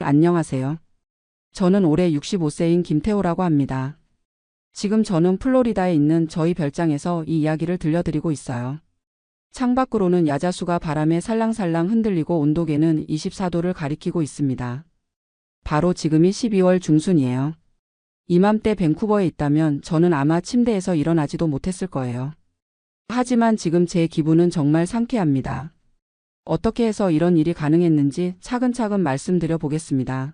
안녕하세요. 저는 올해 65세인 김태호라고 합니다. 지금 저는 플로리다에 있는 저희 별장에서 이 이야기를 들려드리고 있어요. 창밖으로는 야자수가 바람에 살랑살랑 흔들리고 온도계는 24도를 가리키고 있습니다. 바로 지금이 12월 중순이에요. 이맘때 밴쿠버에 있다면 저는 아마 침대에서 일어나지도 못했을 거예요. 하지만 지금 제 기분은 정말 상쾌합니다. 어떻게 해서 이런 일이 가능했는지 차근차근 말씀드려 보겠습니다.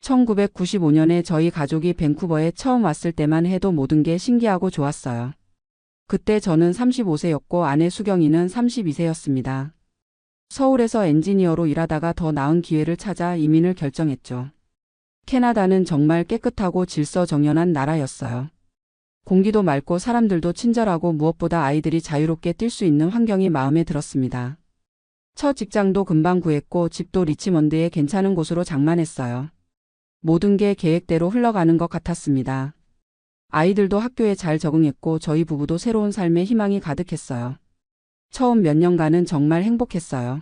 1995년에 저희 가족이 밴쿠버에 처음 왔을 때만 해도 모든 게 신기하고 좋았어요. 그때 저는 35세였고 아내 수경이는 32세였습니다. 서울에서 엔지니어로 일하다가 더 나은 기회를 찾아 이민을 결정했죠. 캐나다는 정말 깨끗하고 질서정연한 나라였어요. 공기도 맑고 사람들도 친절하고 무엇보다 아이들이 자유롭게 뛸 수 있는 환경이 마음에 들었습니다. 첫 직장도 금방 구했고 집도 리치먼드에 괜찮은 곳으로 장만했어요. 모든 게 계획대로 흘러가는 것 같았습니다. 아이들도 학교에 잘 적응했고 저희 부부도 새로운 삶에 희망이 가득했어요. 처음 몇 년간은 정말 행복했어요.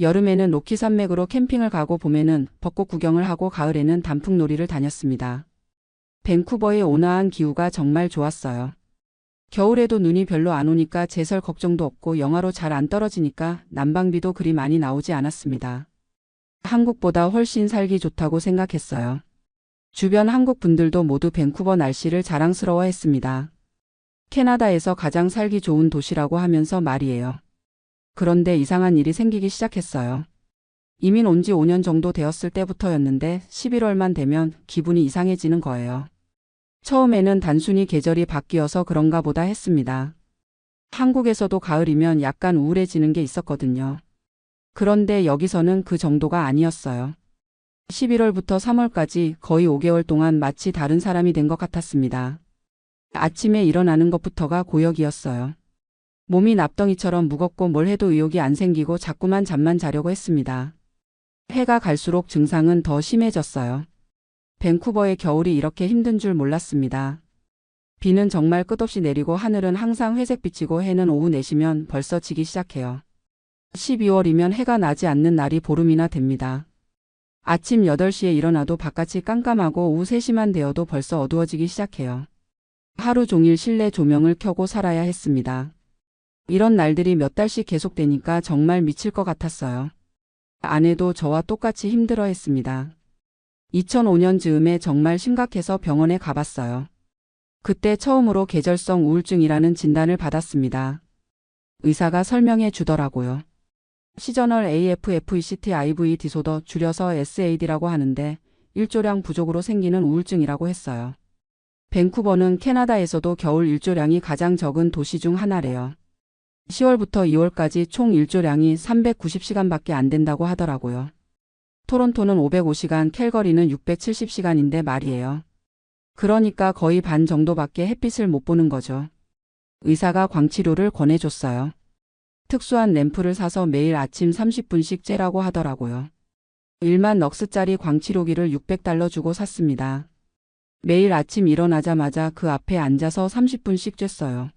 여름에는 로키 산맥으로 캠핑을 가고 봄에는 벚꽃 구경을 하고 가을에는 단풍놀이를 다녔습니다. 밴쿠버의 온화한 기후가 정말 좋았어요. 겨울에도 눈이 별로 안 오니까 제설 걱정도 없고 영하로 잘 안 떨어지니까 난방비도 그리 많이 나오지 않았습니다. 한국보다 훨씬 살기 좋다고 생각했어요. 주변 한국 분들도 모두 밴쿠버 날씨를 자랑스러워했습니다. 캐나다에서 가장 살기 좋은 도시라고 하면서 말이에요. 그런데 이상한 일이 생기기 시작했어요. 이민 온 지 5년 정도 되었을 때부터였는데 11월만 되면 기분이 이상해지는 거예요. 처음에는 단순히 계절이 바뀌어서 그런가 보다 했습니다. 한국에서도 가을이면 약간 우울해지는 게 있었거든요. 그런데 여기서는 그 정도가 아니었어요. 11월부터 3월까지 거의 5개월 동안 마치 다른 사람이 된 것 같았습니다. 아침에 일어나는 것부터가 고역이었어요. 몸이 납덩이처럼 무겁고 뭘 해도 의욕이 안 생기고 자꾸만 잠만 자려고 했습니다. 해가 갈수록 증상은 더 심해졌어요. 밴쿠버의 겨울이 이렇게 힘든 줄 몰랐습니다. 비는 정말 끝없이 내리고 하늘은 항상 회색빛이고 해는 오후 4시면 벌써 지기 시작해요. 12월이면 해가 나지 않는 날이 보름이나 됩니다. 아침 8시에 일어나도 바깥이 깜깜하고 오후 3시만 되어도 벌써 어두워지기 시작해요. 하루 종일 실내 조명을 켜고 살아야 했습니다. 이런 날들이 몇 달씩 계속되니까 정말 미칠 것 같았어요. 아내도 저와 똑같이 힘들어했습니다. 2005년 즈음에 정말 심각해서 병원에 가봤어요. 그때 처음으로 계절성 우울증이라는 진단을 받았습니다. 의사가 설명해 주더라고요. 시저널 AFFECT IV 디소더 줄여서 SAD라고 하는데 일조량 부족으로 생기는 우울증이라고 했어요. 밴쿠버는 캐나다에서도 겨울 일조량이 가장 적은 도시 중 하나래요. 10월부터 2월까지 총 일조량이 390시간밖에 안 된다고 하더라고요. 토론토는 505시간, 캘거리는 670시간인데 말이에요. 그러니까 거의 반 정도밖에 햇빛을 못 보는 거죠. 의사가 광치료를 권해줬어요. 특수한 램프를 사서 매일 아침 30분씩 쬐라고 하더라고요. 1만 럭스짜리 광치료기를 $600 주고 샀습니다. 매일 아침 일어나자마자 그 앞에 앉아서 30분씩 쬐어요.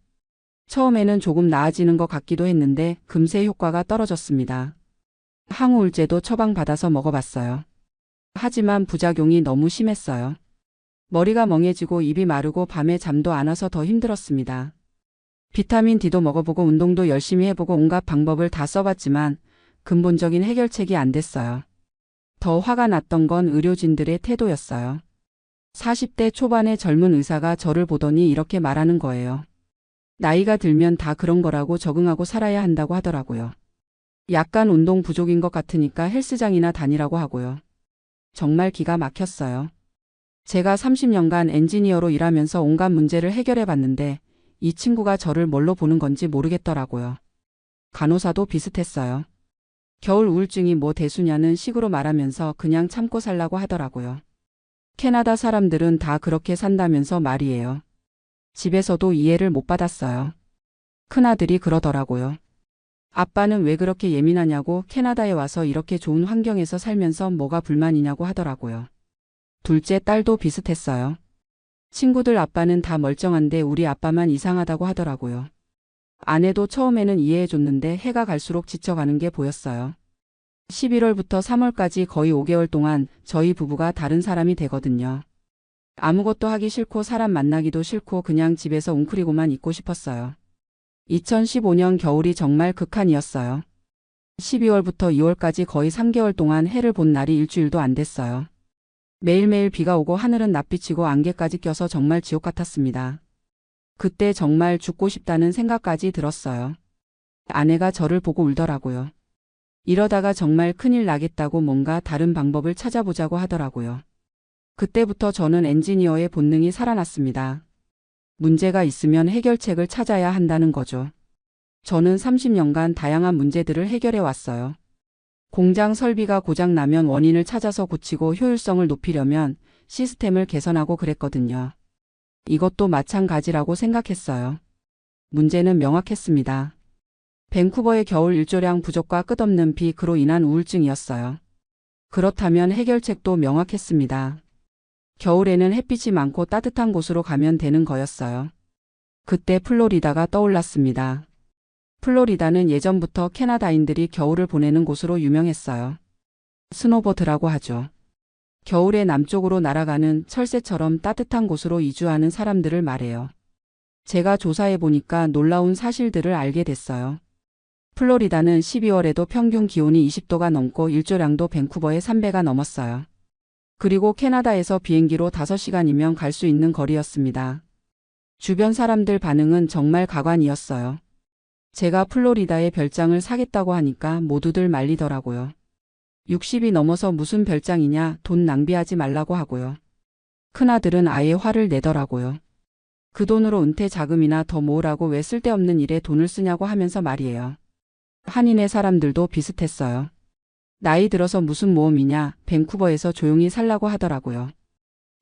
처음에는 조금 나아지는 것 같기도 했는데 금세 효과가 떨어졌습니다. 항우울제도 처방받아서 먹어봤어요. 하지만 부작용이 너무 심했어요. 머리가 멍해지고 입이 마르고 밤에 잠도 안 와서 더 힘들었습니다. 비타민 D도 먹어보고 운동도 열심히 해보고 온갖 방법을 다 써봤지만 근본적인 해결책이 안 됐어요. 더 화가 났던 건 의료진들의 태도였어요. 40대 초반의 젊은 의사가 저를 보더니 이렇게 말하는 거예요. 나이가 들면 다 그런 거라고 적응하고 살아야 한다고 하더라고요. 약간 운동 부족인 것 같으니까 헬스장이나 다니라고 하고요. 정말 기가 막혔어요. 제가 30년간 엔지니어로 일하면서 온갖 문제를 해결해 봤는데 이 친구가 저를 뭘로 보는 건지 모르겠더라고요. 간호사도 비슷했어요. 겨울 우울증이 뭐 대수냐는 식으로 말하면서 그냥 참고 살라고 하더라고요. 캐나다 사람들은 다 그렇게 산다면서 말이에요. 집에서도 이해를 못 받았어요. 큰아들이 그러더라고요. 아빠는 왜 그렇게 예민하냐고 캐나다에 와서 이렇게 좋은 환경에서 살면서 뭐가 불만이냐고 하더라고요. 둘째 딸도 비슷했어요. 친구들 아빠는 다 멀쩡한데 우리 아빠만 이상하다고 하더라고요. 아내도 처음에는 이해해줬는데 해가 갈수록 지쳐가는 게 보였어요. 11월부터 3월까지 거의 5개월 동안 저희 부부가 다른 사람이 되거든요. 아무것도 하기 싫고 사람 만나기도 싫고 그냥 집에서 웅크리고만 있고 싶었어요. 2015년 겨울이 정말 극한이었어요. 12월부터 2월까지 거의 3개월 동안 해를 본 날이 일주일도 안 됐어요. 매일매일 비가 오고 하늘은 낯비치고 안개까지 껴서 정말 지옥 같았습니다. 그때 정말 죽고 싶다는 생각까지 들었어요. 아내가 저를 보고 울더라고요. 이러다가 정말 큰일 나겠다고 뭔가 다른 방법을 찾아보자고 하더라고요. 그때부터 저는 엔지니어의 본능이 살아났습니다. 문제가 있으면 해결책을 찾아야 한다는 거죠. 저는 30년간 다양한 문제들을 해결해 왔어요. 공장 설비가 고장 나면 원인을 찾아서 고치고 효율성을 높이려면 시스템을 개선하고 그랬거든요. 이것도 마찬가지라고 생각했어요. 문제는 명확했습니다. 밴쿠버의 겨울 일조량 부족과 끝없는 비 그로 인한 우울증이었어요. 그렇다면 해결책도 명확했습니다. 겨울에는 햇빛이 많고 따뜻한 곳으로 가면 되는 거였어요. 그때 플로리다가 떠올랐습니다. 플로리다는 예전부터 캐나다인들이 겨울을 보내는 곳으로 유명했어요. 스노보드라고 하죠. 겨울에 남쪽으로 날아가는 철새처럼 따뜻한 곳으로 이주하는 사람들을 말해요. 제가 조사해 보니까 놀라운 사실들을 알게 됐어요. 플로리다는 12월에도 평균 기온이 20도가 넘고 일조량도 밴쿠버의 3배가 넘었어요. 그리고 캐나다에서 비행기로 5시간이면 갈 수 있는 거리였습니다. 주변 사람들 반응은 정말 가관이었어요. 제가 플로리다에 별장을 사겠다고 하니까 모두들 말리더라고요. 60이 넘어서 무슨 별장이냐, 돈 낭비하지 말라고 하고요. 큰아들은 아예 화를 내더라고요. 그 돈으로 은퇴 자금이나 더 모으라고 왜 쓸데없는 일에 돈을 쓰냐고 하면서 말이에요. 한인의 사람들도 비슷했어요. 나이 들어서 무슨 모험이냐, 밴쿠버에서 조용히 살라고 하더라고요.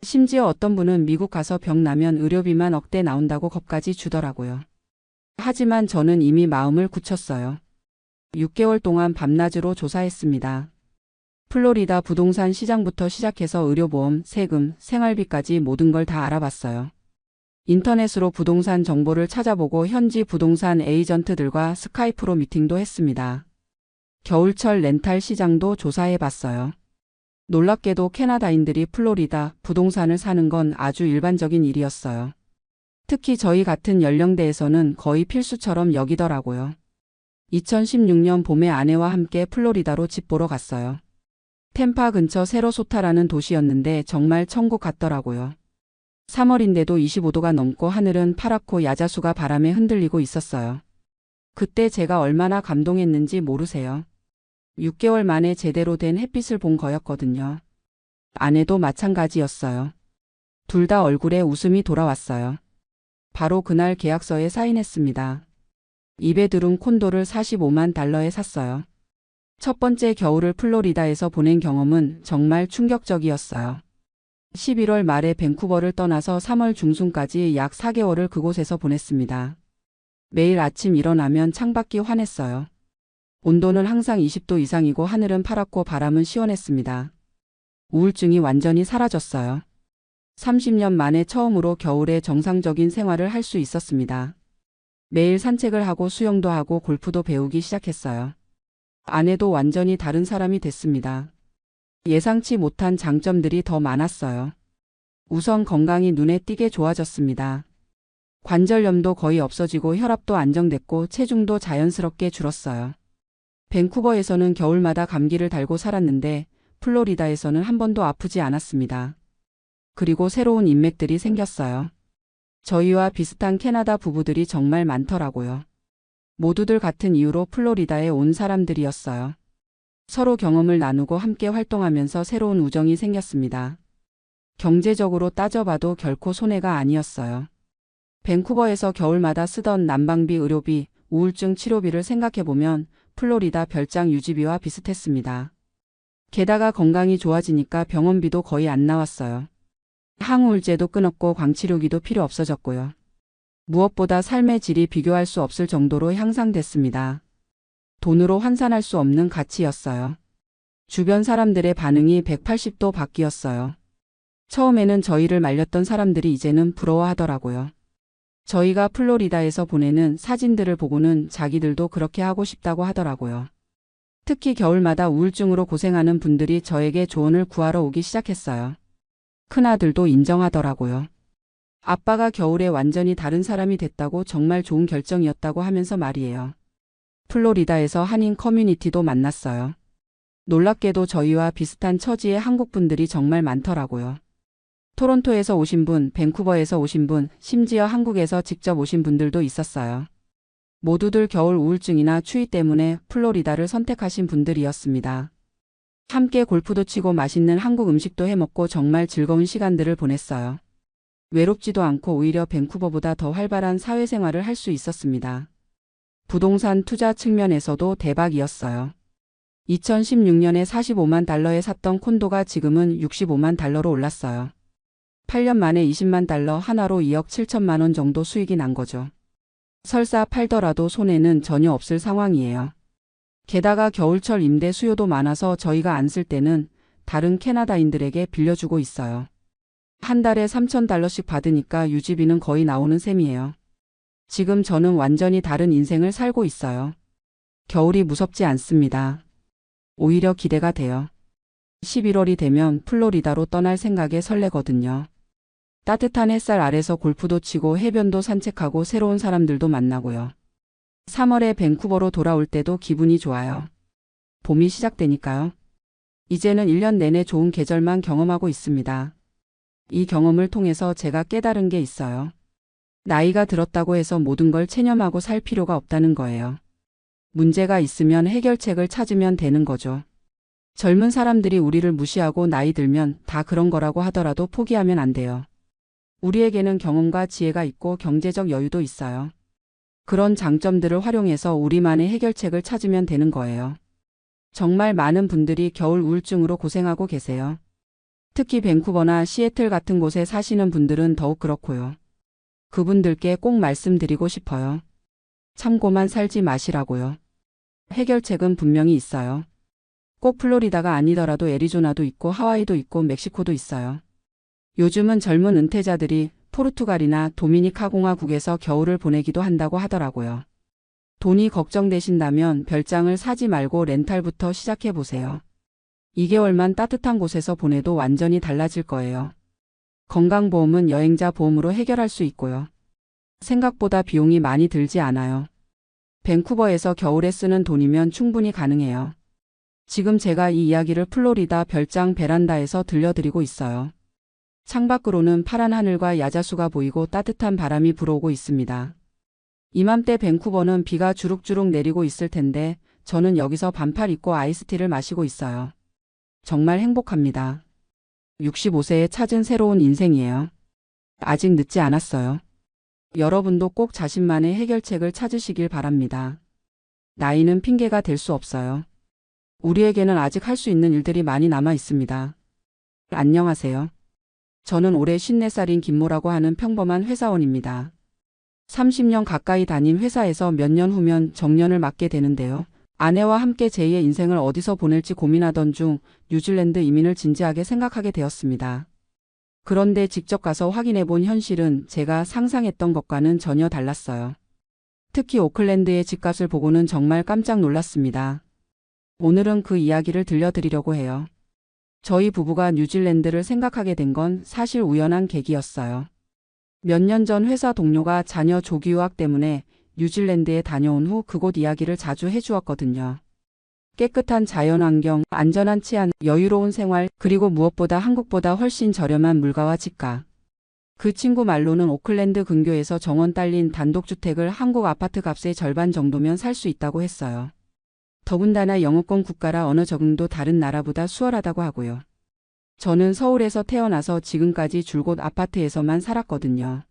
심지어 어떤 분은 미국 가서 병 나면 의료비만 억대 나온다고 겁까지 주더라고요. 하지만 저는 이미 마음을 굳혔어요. 6개월 동안 밤낮으로 조사했습니다. 플로리다 부동산 시장부터 시작해서 의료보험, 세금, 생활비까지 모든 걸 다 알아봤어요. 인터넷으로 부동산 정보를 찾아보고 현지 부동산 에이전트들과 스카이프로 미팅도 했습니다. 겨울철 렌탈 시장도 조사해봤어요. 놀랍게도 캐나다인들이 플로리다 부동산을 사는 건 아주 일반적인 일이었어요. 특히 저희 같은 연령대에서는 거의 필수처럼 여기더라고요. 2016년 봄에 아내와 함께 플로리다로 집 보러 갔어요. 템파 근처 세러소타라는 도시였는데 정말 천국 같더라고요. 3월인데도 25도가 넘고 하늘은 파랗고 야자수가 바람에 흔들리고 있었어요. 그때 제가 얼마나 감동했는지 모르세요. 6개월 만에 제대로 된 햇빛을 본 거였거든요. 아내도 마찬가지였어요. 둘 다 얼굴에 웃음이 돌아왔어요. 바로 그날 계약서에 사인했습니다. 이베드룸 콘도를 45만 달러에 샀어요. 첫 번째 겨울을 플로리다에서 보낸 경험은 정말 충격적이었어요. 11월 말에 밴쿠버를 떠나서 3월 중순까지 약 4개월을 그곳에서 보냈습니다. 매일 아침 일어나면 창밖이 환했어요. 온도는 항상 20도 이상이고 하늘은 파랗고 바람은 시원했습니다. 우울증이 완전히 사라졌어요. 30년 만에 처음으로 겨울에 정상적인 생활을 할 수 있었습니다. 매일 산책을 하고 수영도 하고 골프도 배우기 시작했어요. 아내도 완전히 다른 사람이 됐습니다. 예상치 못한 장점들이 더 많았어요. 우선 건강이 눈에 띄게 좋아졌습니다. 관절염도 거의 없어지고 혈압도 안정됐고 체중도 자연스럽게 줄었어요. 밴쿠버에서는 겨울마다 감기를 달고 살았는데 플로리다에서는 한 번도 아프지 않았습니다. 그리고 새로운 인맥들이 생겼어요. 저희와 비슷한 캐나다 부부들이 정말 많더라고요. 모두들 같은 이유로 플로리다에 온 사람들이었어요. 서로 경험을 나누고 함께 활동하면서 새로운 우정이 생겼습니다. 경제적으로 따져봐도 결코 손해가 아니었어요. 밴쿠버에서 겨울마다 쓰던 난방비, 의료비, 우울증 치료비를 생각해보면 플로리다 별장 유지비와 비슷했습니다. 게다가 건강이 좋아지니까 병원비도 거의 안 나왔어요. 항우울제도 끊었고 광치료기도 필요 없어졌고요. 무엇보다 삶의 질이 비교할 수 없을 정도로 향상됐습니다. 돈으로 환산할 수 없는 가치였어요. 주변 사람들의 반응이 180도 바뀌었어요. 처음에는 저희를 말렸던 사람들이 이제는 부러워하더라고요. 저희가 플로리다에서 보내는 사진들을 보고는 자기들도 그렇게 하고 싶다고 하더라고요. 특히 겨울마다 우울증으로 고생하는 분들이 저에게 조언을 구하러 오기 시작했어요. 큰아들도 인정하더라고요. 아빠가 겨울에 완전히 다른 사람이 됐다고 정말 좋은 결정이었다고 하면서 말이에요. 플로리다에서 한인 커뮤니티도 만났어요. 놀랍게도 저희와 비슷한 처지의 한국 분들이 정말 많더라고요. 토론토에서 오신 분, 밴쿠버에서 오신 분, 심지어 한국에서 직접 오신 분들도 있었어요. 모두들 겨울 우울증이나 추위 때문에 플로리다를 선택하신 분들이었습니다. 함께 골프도 치고 맛있는 한국 음식도 해먹고 정말 즐거운 시간들을 보냈어요. 외롭지도 않고 오히려 밴쿠버보다 더 활발한 사회생활을 할 수 있었습니다. 부동산 투자 측면에서도 대박이었어요. 2016년에 45만 달러에 샀던 콘도가 지금은 65만 달러로 올랐어요. 8년 만에 20만 달러 하나로 2억 7천만 원 정도 수익이 난 거죠. 설사 팔더라도 손해는 전혀 없을 상황이에요. 게다가 겨울철 임대 수요도 많아서 저희가 안 쓸 때는 다른 캐나다인들에게 빌려주고 있어요. 한 달에 3,000달러씩 받으니까 유지비는 거의 나오는 셈이에요. 지금 저는 완전히 다른 인생을 살고 있어요. 겨울이 무섭지 않습니다. 오히려 기대가 돼요. 11월이 되면 플로리다로 떠날 생각에 설레거든요. 따뜻한 햇살 아래서 골프도 치고 해변도 산책하고 새로운 사람들도 만나고요. 3월에 밴쿠버로 돌아올 때도 기분이 좋아요. 봄이 시작되니까요. 이제는 1년 내내 좋은 계절만 경험하고 있습니다. 이 경험을 통해서 제가 깨달은 게 있어요. 나이가 들었다고 해서 모든 걸 체념하고 살 필요가 없다는 거예요. 문제가 있으면 해결책을 찾으면 되는 거죠. 젊은 사람들이 우리를 무시하고 나이 들면 다 그런 거라고 하더라도 포기하면 안 돼요. 우리에게는 경험과 지혜가 있고 경제적 여유도 있어요. 그런 장점들을 활용해서 우리만의 해결책을 찾으면 되는 거예요. 정말 많은 분들이 겨울 우울증으로 고생하고 계세요. 특히 밴쿠버나 시애틀 같은 곳에 사시는 분들은 더욱 그렇고요. 그분들께 꼭 말씀드리고 싶어요. 참고만 살지 마시라고요. 해결책은 분명히 있어요. 꼭 플로리다가 아니더라도 애리조나도 있고 하와이도 있고 멕시코도 있어요. 요즘은 젊은 은퇴자들이 포르투갈이나 도미니카 공화국에서 겨울을 보내기도 한다고 하더라고요. 돈이 걱정되신다면 별장을 사지 말고 렌탈부터 시작해 보세요. 2개월만 따뜻한 곳에서 보내도 완전히 달라질 거예요. 건강보험은 여행자 보험으로 해결할 수 있고요. 생각보다 비용이 많이 들지 않아요. 밴쿠버에서 겨울에 쓰는 돈이면 충분히 가능해요. 지금 제가 이 이야기를 플로리다 별장 베란다에서 들려드리고 있어요. 창밖으로는 파란 하늘과 야자수가 보이고 따뜻한 바람이 불어오고 있습니다. 이맘때 밴쿠버는 비가 주룩주룩 내리고 있을 텐데 저는 여기서 반팔 입고 아이스티를 마시고 있어요. 정말 행복합니다. 65세에 찾은 새로운 인생이에요. 아직 늦지 않았어요. 여러분도 꼭 자신만의 해결책을 찾으시길 바랍니다. 나이는 핑계가 될 수 없어요. 우리에게는 아직 할 수 있는 일들이 많이 남아 있습니다. 안녕하세요. 저는 올해 54살인 김모라고 하는 평범한 회사원입니다. 30년 가까이 다닌 회사에서 몇 년 후면 정년을 맞게 되는데요. 아내와 함께 제2의 인생을 어디서 보낼지 고민하던 중 뉴질랜드 이민을 진지하게 생각하게 되었습니다. 그런데 직접 가서 확인해 본 현실은 제가 상상했던 것과는 전혀 달랐어요. 특히 오클랜드의 집값을 보고는 정말 깜짝 놀랐습니다. 오늘은 그 이야기를 들려드리려고 해요. 저희 부부가 뉴질랜드를 생각하게 된 건 사실 우연한 계기였어요. 몇 년 전 회사 동료가 자녀 조기 유학 때문에 뉴질랜드에 다녀온 후 그곳 이야기를 자주 해주었거든요. 깨끗한 자연환경, 안전한 치안, 여유로운 생활, 그리고 무엇보다 한국보다 훨씬 저렴한 물가와 집값. 그 친구 말로는 오클랜드 근교에서 정원 딸린 단독주택을 한국 아파트 값의 절반 정도면 살 수 있다고 했어요. 더군다나 영어권 국가라 언어 적응도 다른 나라보다 수월하다고 하고요. 저는 서울에서 태어나서 지금까지 줄곧 아파트에서만 살았거든요.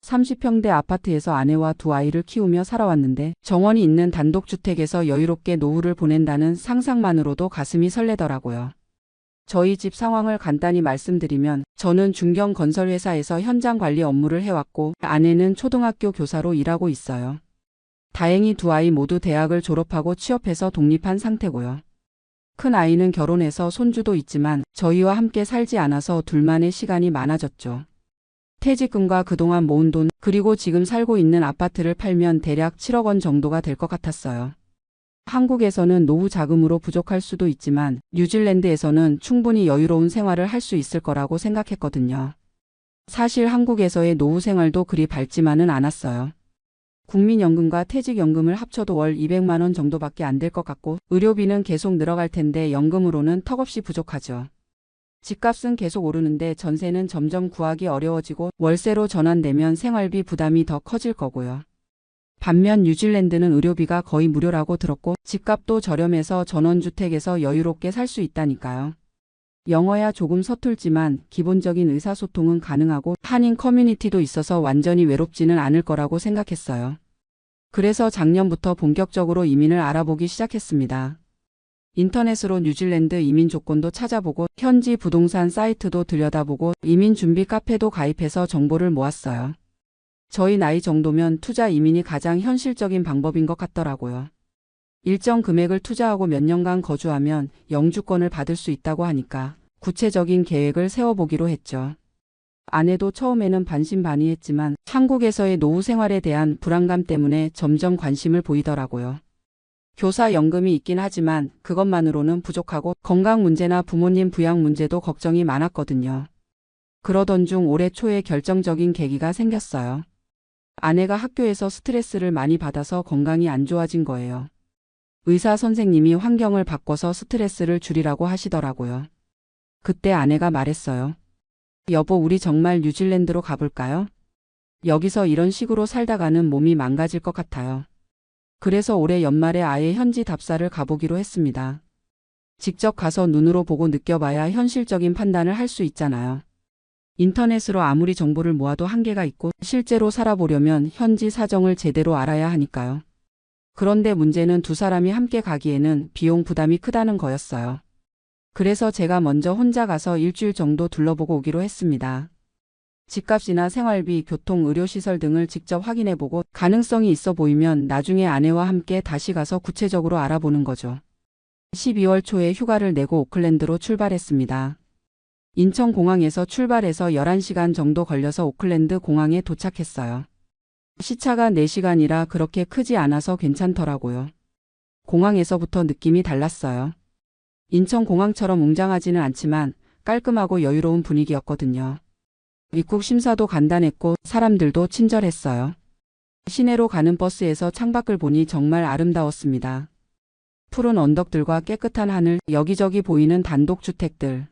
30평대 아파트에서 아내와 두 아이를 키우며 살아왔는데 정원이 있는 단독주택에서 여유롭게 노후를 보낸다는 상상만으로도 가슴이 설레더라고요. 저희 집 상황을 간단히 말씀드리면 저는 중견 건설회사에서 현장 관리 업무를 해왔고 아내는 초등학교 교사로 일하고 있어요. 다행히 두 아이 모두 대학을 졸업하고 취업해서 독립한 상태고요. 큰 아이는 결혼해서 손주도 있지만 저희와 함께 살지 않아서 둘만의 시간이 많아졌죠. 퇴직금과 그동안 모은 돈 그리고 지금 살고 있는 아파트를 팔면 대략 7억 원 정도가 될 것 같았어요. 한국에서는 노후 자금으로 부족할 수도 있지만 뉴질랜드에서는 충분히 여유로운 생활을 할 수 있을 거라고 생각했거든요. 사실 한국에서의 노후 생활도 그리 밝지만은 않았어요. 국민연금과 퇴직연금을 합쳐도 월 200만 원 정도밖에 안 될 것 같고 의료비는 계속 늘어갈 텐데 연금으로는 턱없이 부족하죠. 집값은 계속 오르는데 전세는 점점 구하기 어려워지고 월세로 전환되면 생활비 부담이 더 커질 거고요. 반면 뉴질랜드는 의료비가 거의 무료라고 들었고 집값도 저렴해서 전원주택에서 여유롭게 살 수 있다니까요. 영어야 조금 서툴지만 기본적인 의사소통은 가능하고 한인 커뮤니티도 있어서 완전히 외롭지는 않을 거라고 생각했어요. 그래서 작년부터 본격적으로 이민을 알아보기 시작했습니다. 인터넷으로 뉴질랜드 이민 조건도 찾아보고 현지 부동산 사이트도 들여다보고 이민 준비 카페도 가입해서 정보를 모았어요. 저희 나이 정도면 투자 이민이 가장 현실적인 방법인 것 같더라고요. 일정 금액을 투자하고 몇 년간 거주하면 영주권을 받을 수 있다고 하니까 구체적인 계획을 세워보기로 했죠. 아내도 처음에는 반신반의했지만 한국에서의 노후 생활에 대한 불안감 때문에 점점 관심을 보이더라고요. 교사 연금이 있긴 하지만 그것만으로는 부족하고 건강 문제나 부모님 부양 문제도 걱정이 많았거든요. 그러던 중 올해 초에 결정적인 계기가 생겼어요. 아내가 학교에서 스트레스를 많이 받아서 건강이 안 좋아진 거예요. 의사 선생님이 환경을 바꿔서 스트레스를 줄이라고 하시더라고요. 그때 아내가 말했어요. 여보, 우리 정말 뉴질랜드로 가볼까요? 여기서 이런 식으로 살다가는 몸이 망가질 것 같아요. 그래서 올해 연말에 아예 현지 답사를 가보기로 했습니다. 직접 가서 눈으로 보고 느껴봐야 현실적인 판단을 할 수 있잖아요. 인터넷으로 아무리 정보를 모아도 한계가 있고 실제로 살아보려면 현지 사정을 제대로 알아야 하니까요. 그런데 문제는 두 사람이 함께 가기에는 비용 부담이 크다는 거였어요. 그래서 제가 먼저 혼자 가서 일주일 정도 둘러보고 오기로 했습니다. 집값이나 생활비, 교통, 의료시설 등을 직접 확인해보고 가능성이 있어 보이면 나중에 아내와 함께 다시 가서 구체적으로 알아보는 거죠. 12월 초에 휴가를 내고 오클랜드로 출발했습니다. 인천공항에서 출발해서 11시간 정도 걸려서 오클랜드 공항에 도착했어요. 시차가 4시간이라 그렇게 크지 않아서 괜찮더라고요. 공항에서부터 느낌이 달랐어요. 인천공항처럼 웅장하지는 않지만 깔끔하고 여유로운 분위기였거든요. 입국 심사도 간단했고 사람들도 친절했어요. 시내로 가는 버스에서 창밖을 보니 정말 아름다웠습니다. 푸른 언덕들과 깨끗한 하늘, 여기저기 보이는 단독주택들.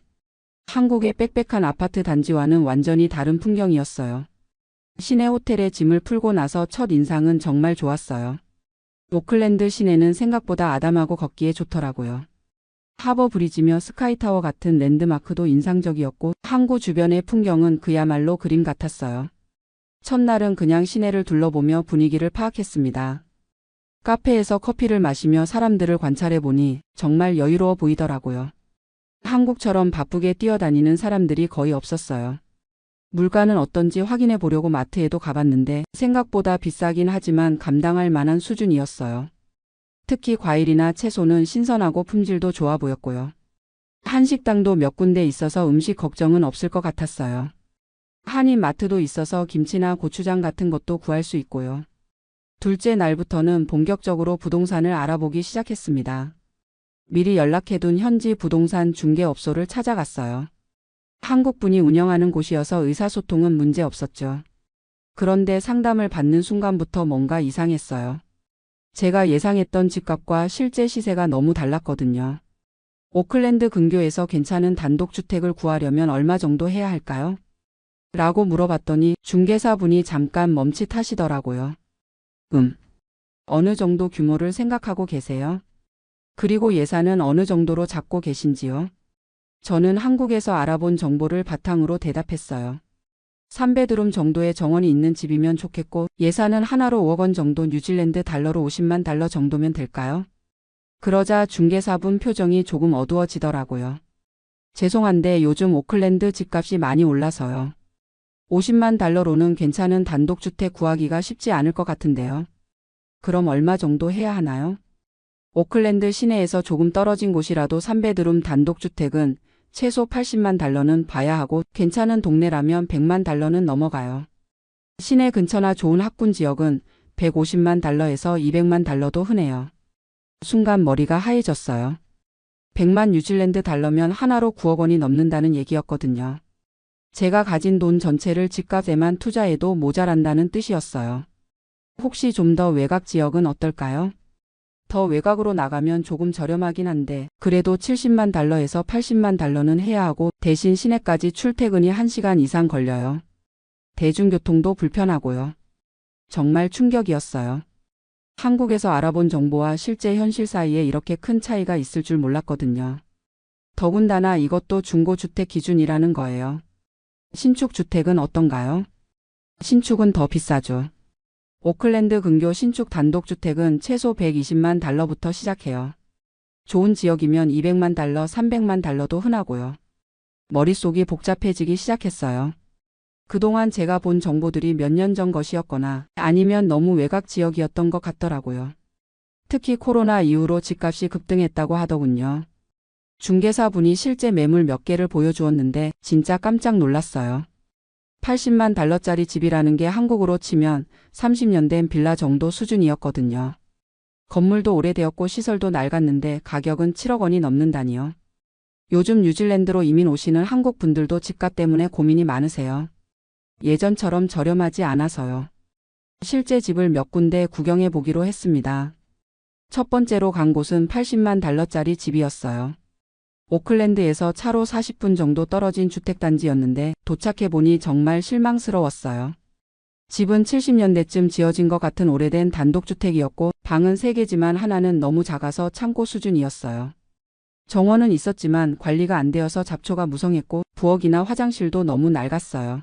한국의 빽빽한 아파트 단지와는 완전히 다른 풍경이었어요. 시내 호텔에 짐을 풀고 나서 첫 인상은 정말 좋았어요. 오클랜드 시내는 생각보다 아담하고 걷기에 좋더라고요. 하버 브리지며 스카이타워 같은 랜드마크도 인상적이었고 항구 주변의 풍경은 그야말로 그림 같았어요. 첫날은 그냥 시내를 둘러보며 분위기를 파악했습니다. 카페에서 커피를 마시며 사람들을 관찰해보니 정말 여유로워 보이더라고요. 한국처럼 바쁘게 뛰어다니는 사람들이 거의 없었어요. 물가는 어떤지 확인해 보려고 마트에도 가봤는데 생각보다 비싸긴 하지만 감당할 만한 수준이었어요. 특히 과일이나 채소는 신선하고 품질도 좋아 보였고요. 한식당도 몇 군데 있어서 음식 걱정은 없을 것 같았어요. 한인 마트도 있어서 김치나 고추장 같은 것도 구할 수 있고요. 둘째 날부터는 본격적으로 부동산을 알아보기 시작했습니다. 미리 연락해둔 현지 부동산 중개업소를 찾아갔어요. 한국분이 운영하는 곳이어서 의사소통은 문제 없었죠. 그런데 상담을 받는 순간부터 뭔가 이상했어요. 제가 예상했던 집값과 실제 시세가 너무 달랐거든요. 오클랜드 근교에서 괜찮은 단독주택을 구하려면 얼마 정도 해야 할까요? 라고 물어봤더니 중개사분이 잠깐 멈칫하시더라고요. 어느 정도 규모를 생각하고 계세요? 그리고 예산은 어느 정도로 잡고 계신지요? 저는 한국에서 알아본 정보를 바탕으로 대답했어요. 3베드룸 정도의 정원이 있는 집이면 좋겠고 예산은 하나로 5억 원 정도, 뉴질랜드 달러로 50만 달러 정도면 될까요? 그러자 중개사분 표정이 조금 어두워지더라고요. 죄송한데 요즘 오클랜드 집값이 많이 올라서요. 50만 달러로는 괜찮은 단독주택 구하기가 쉽지 않을 것 같은데요. 그럼 얼마 정도 해야 하나요? 오클랜드 시내에서 조금 떨어진 곳이라도 3베드룸 단독주택은 최소 80만 달러는 봐야 하고 괜찮은 동네라면 100만 달러는 넘어가요. 시내 근처나 좋은 학군 지역은 150만 달러에서 200만 달러도 흔해요. 순간 머리가 하얘졌어요. 100만 뉴질랜드 달러면 하나로 9억 원이 넘는다는 얘기였거든요. 제가 가진 돈 전체를 집값에만 투자해도 모자란다는 뜻이었어요. 혹시 좀 더 외곽 지역은 어떨까요? 더 외곽으로 나가면 조금 저렴하긴 한데 그래도 70만 달러에서 80만 달러는 해야 하고 대신 시내까지 출퇴근이 1시간 이상 걸려요. 대중교통도 불편하고요. 정말 충격이었어요. 한국에서 알아본 정보와 실제 현실 사이에 이렇게 큰 차이가 있을 줄 몰랐거든요. 더군다나 이것도 중고주택 기준이라는 거예요. 신축 주택은 어떤가요? 신축은 더 비싸죠. 오클랜드 근교 신축 단독주택은 최소 120만 달러부터 시작해요. 좋은 지역이면 200만 달러, 300만 달러도 흔하고요. 머릿속이 복잡해지기 시작했어요. 그동안 제가 본 정보들이 몇 년 전 것이었거나 아니면 너무 외곽 지역이었던 것 같더라고요. 특히 코로나 이후로 집값이 급등했다고 하더군요. 중개사분이 실제 매물 몇 개를 보여주었는데 진짜 깜짝 놀랐어요. 80만 달러짜리 집이라는 게 한국으로 치면 30년 된 빌라 정도 수준이었거든요. 건물도 오래되었고 시설도 낡았는데 가격은 7억 원이 넘는다니요. 요즘 뉴질랜드로 이민 오시는 한국 분들도 집값 때문에 고민이 많으세요. 예전처럼 저렴하지 않아서요. 실제 집을 몇 군데 구경해 보기로 했습니다. 첫 번째로 간 곳은 80만 달러짜리 집이었어요. 오클랜드에서 차로 40분 정도 떨어진 주택단지였는데 도착해보니 정말 실망스러웠어요. 집은 70년대쯤 지어진 것 같은 오래된 단독주택이었고 방은 3개지만 하나는 너무 작아서 창고 수준이었어요. 정원은 있었지만 관리가 안 되어서 잡초가 무성했고 부엌이나 화장실도 너무 낡았어요.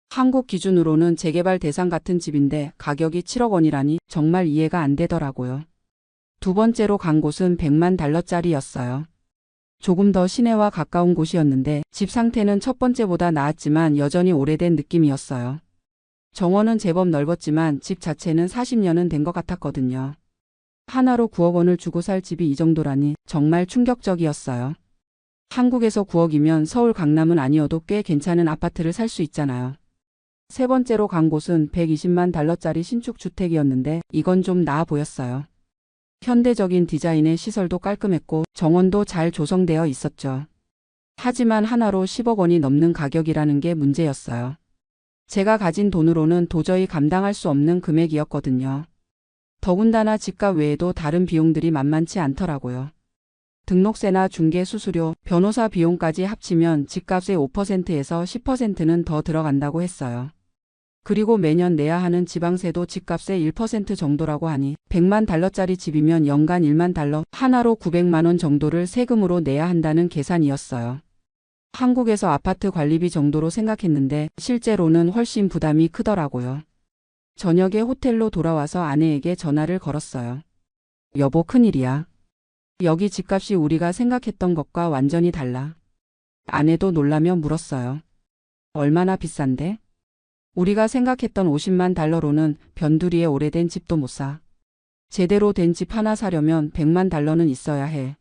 한국 기준으로는 재개발 대상 같은 집인데 가격이 7억 원이라니 정말 이해가 안 되더라고요. 두 번째로 간 곳은 100만 달러짜리였어요. 조금 더 시내와 가까운 곳이었는데 집 상태는 첫 번째보다 나았지만 여전히 오래된 느낌이었어요. 정원은 제법 넓었지만 집 자체는 40년은 된 것 같았거든요. 하나로 9억 원을 주고 살 집이 이 정도라니 정말 충격적이었어요. 한국에서 9억이면 서울 강남은 아니어도 꽤 괜찮은 아파트를 살 수 있잖아요. 세 번째로 간 곳은 120만 달러짜리 신축 주택이었는데 이건 좀 나아 보였어요. 현대적인 디자인의 시설도 깔끔했고 정원도 잘 조성되어 있었죠. 하지만 하나로 10억 원이 넘는 가격이라는 게 문제였어요. 제가 가진 돈으로는 도저히 감당할 수 없는 금액이었거든요. 더군다나 집값 외에도 다른 비용들이 만만치 않더라고요. 등록세나 중개 수수료, 변호사 비용까지 합치면 집값의 5%에서 10%는 더 들어간다고 했어요. 그리고 매년 내야 하는 지방세도 집값의 1% 정도라고 하니 100만 달러짜리 집이면 연간 1만 달러, 하나로 900만 원 정도를 세금으로 내야 한다는 계산이었어요. 한국에서 아파트 관리비 정도로 생각했는데 실제로는 훨씬 부담이 크더라고요. 저녁에 호텔로 돌아와서 아내에게 전화를 걸었어요. 여보, 큰일이야. 여기 집값이 우리가 생각했던 것과 완전히 달라. 아내도 놀라며 물었어요. 얼마나 비싼데? 우리가 생각했던 50만 달러로는 변두리에 오래된 집도 못 사. 제대로 된 집 하나 사려면 100만 달러는 있어야 해.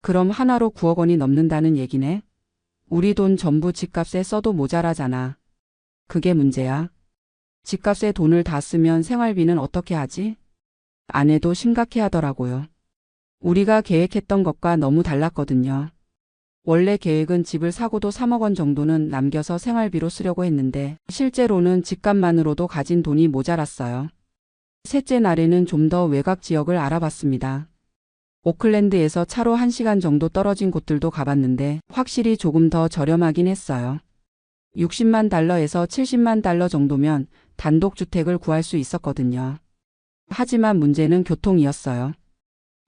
그럼 하나로 9억 원이 넘는다는 얘기네? 우리 돈 전부 집값에 써도 모자라잖아. 그게 문제야. 집값에 돈을 다 쓰면 생활비는 어떻게 하지? 아내도 심각해 하더라고요. 우리가 계획했던 것과 너무 달랐거든요. 원래 계획은 집을 사고도 3억 원 정도는 남겨서 생활비로 쓰려고 했는데 실제로는 집값만으로도 가진 돈이 모자랐어요. 셋째 날에는 좀 더 외곽 지역을 알아봤습니다. 오클랜드에서 차로 1시간 정도 떨어진 곳들도 가봤는데 확실히 조금 더 저렴하긴 했어요. 60만 달러에서 70만 달러 정도면 단독주택을 구할 수 있었거든요. 하지만 문제는 교통이었어요.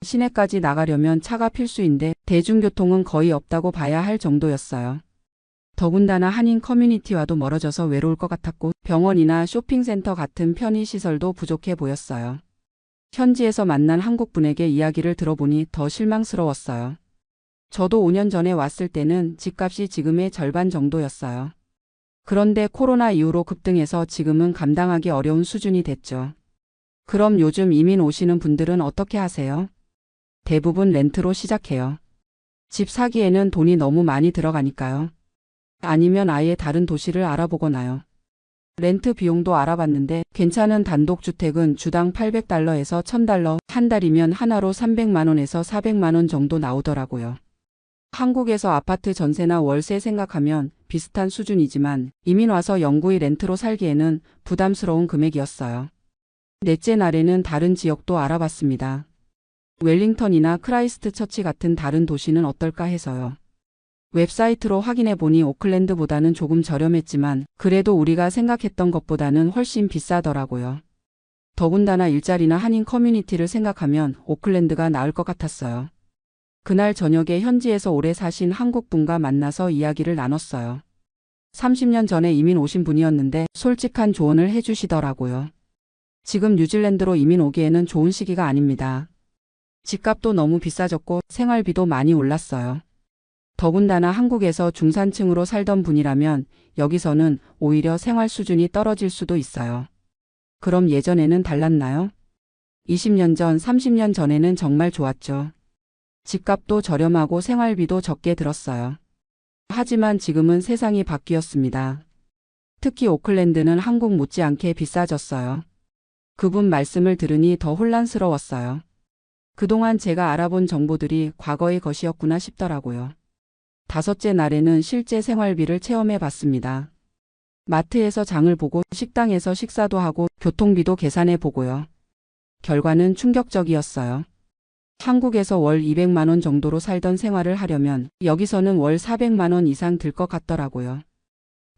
시내까지 나가려면 차가 필수인데 대중교통은 거의 없다고 봐야 할 정도였어요. 더군다나 한인 커뮤니티와도 멀어져서 외로울 것 같았고 병원이나 쇼핑센터 같은 편의시설도 부족해 보였어요. 현지에서 만난 한국분에게 이야기를 들어보니 더 실망스러웠어요. 저도 5년 전에 왔을 때는 집값이 지금의 절반 정도였어요. 그런데 코로나 이후로 급등해서 지금은 감당하기 어려운 수준이 됐죠. 그럼 요즘 이민 오시는 분들은 어떻게 하세요? 대부분 렌트로 시작해요. 집 사기에는 돈이 너무 많이 들어가니까요. 아니면 아예 다른 도시를 알아보거나요. 렌트 비용도 알아봤는데 괜찮은 단독주택은 주당 800달러에서 1000달러, 한 달이면 하나로 300만 원에서 400만 원 정도 나오더라고요. 한국에서 아파트 전세나 월세 생각하면 비슷한 수준이지만 이민 와서 영구히 렌트로 살기에는 부담스러운 금액이었어요. 넷째 날에는 다른 지역도 알아봤습니다. 웰링턴이나 크라이스트처치 같은 다른 도시는 어떨까 해서요. 웹사이트로 확인해 보니 오클랜드보다는 조금 저렴했지만 그래도 우리가 생각했던 것보다는 훨씬 비싸더라고요. 더군다나 일자리나 한인 커뮤니티를 생각하면 오클랜드가 나을 것 같았어요. 그날 저녁에 현지에서 오래 사신 한국분과 만나서 이야기를 나눴어요. 30년 전에 이민 오신 분이었는데 솔직한 조언을 해주시더라고요. 지금 뉴질랜드로 이민 오기에는 좋은 시기가 아닙니다. 집값도 너무 비싸졌고 생활비도 많이 올랐어요. 더군다나 한국에서 중산층으로 살던 분이라면 여기서는 오히려 생활 수준이 떨어질 수도 있어요. 그럼 예전에는 달랐나요? 20년 전, 30년 전에는 정말 좋았죠. 집값도 저렴하고 생활비도 적게 들었어요. 하지만 지금은 세상이 바뀌었습니다. 특히 오클랜드는 한국 못지않게 비싸졌어요. 그분 말씀을 들으니 더 혼란스러웠어요. 그동안 제가 알아본 정보들이 과거의 것이었구나 싶더라고요. 다섯째 날에는 실제 생활비를 체험해 봤습니다. 마트에서 장을 보고 식당에서 식사도 하고 교통비도 계산해 보고요. 결과는 충격적이었어요. 한국에서 월 200만 원 정도로 살던 생활을 하려면 여기서는 월 400만 원 이상 들 것 같더라고요.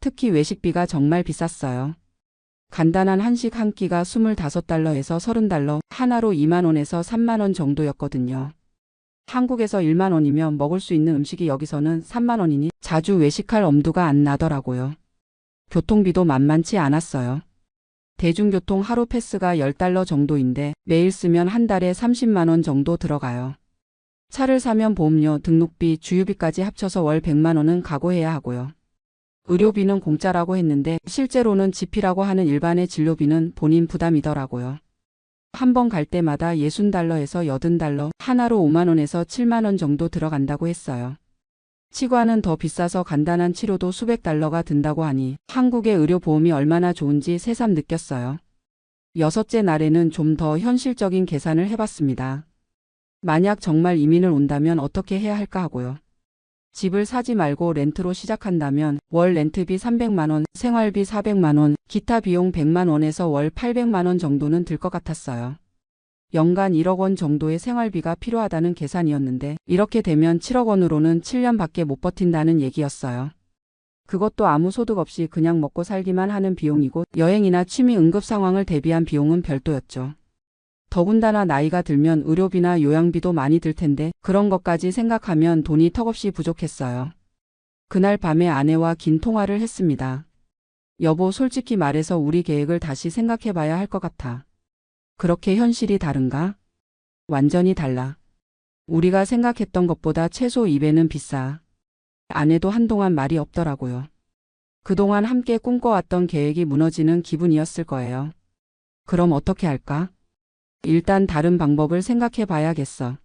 특히 외식비가 정말 비쌌어요. 간단한 한식 한 끼가 25달러에서 30달러, 하나로 2만 원에서 3만 원 정도였거든요. 한국에서 1만 원이면 먹을 수 있는 음식이 여기서는 3만 원이니 자주 외식할 엄두가 안 나더라고요. 교통비도 만만치 않았어요. 대중교통 하루 패스가 10달러 정도인데 매일 쓰면 한 달에 30만 원 정도 들어가요. 차를 사면 보험료, 등록비, 주유비까지 합쳐서 월 100만 원은 각오해야 하고요. 의료비는 공짜라고 했는데 실제로는 지피라고 하는 일반의 진료비는 본인 부담이더라고요. 한 번 갈 때마다 60달러에서 80달러, 하나로 5만 원에서 7만 원 정도 들어간다고 했어요. 치과는 더 비싸서 간단한 치료도 수백 달러가 든다고 하니 한국의 의료보험이 얼마나 좋은지 새삼 느꼈어요. 여섯째 날에는 좀 더 현실적인 계산을 해봤습니다. 만약 정말 이민을 온다면 어떻게 해야 할까 하고요. 집을 사지 말고 렌트로 시작한다면 월 렌트비 300만 원, 생활비 400만 원, 기타 비용 100만 원에서 월 800만 원 정도는 들 것 같았어요. 연간 1억 원 정도의 생활비가 필요하다는 계산이었는데 이렇게 되면 7억 원으로는 7년밖에 못 버틴다는 얘기였어요. 그것도 아무 소득 없이 그냥 먹고 살기만 하는 비용이고 여행이나 취미 응급 상황을 대비한 비용은 별도였죠. 더군다나 나이가 들면 의료비나 요양비도 많이 들 텐데 그런 것까지 생각하면 돈이 턱없이 부족했어요. 그날 밤에 아내와 긴 통화를 했습니다. 여보, 솔직히 말해서 우리 계획을 다시 생각해봐야 할 것 같아. 그렇게 현실이 다른가? 완전히 달라. 우리가 생각했던 것보다 최소 2배는 비싸. 아내도 한동안 말이 없더라고요. 그동안 함께 꿈꿔왔던 계획이 무너지는 기분이었을 거예요. 그럼 어떻게 할까? 일단 다른 방법을 생각해 봐야겠어.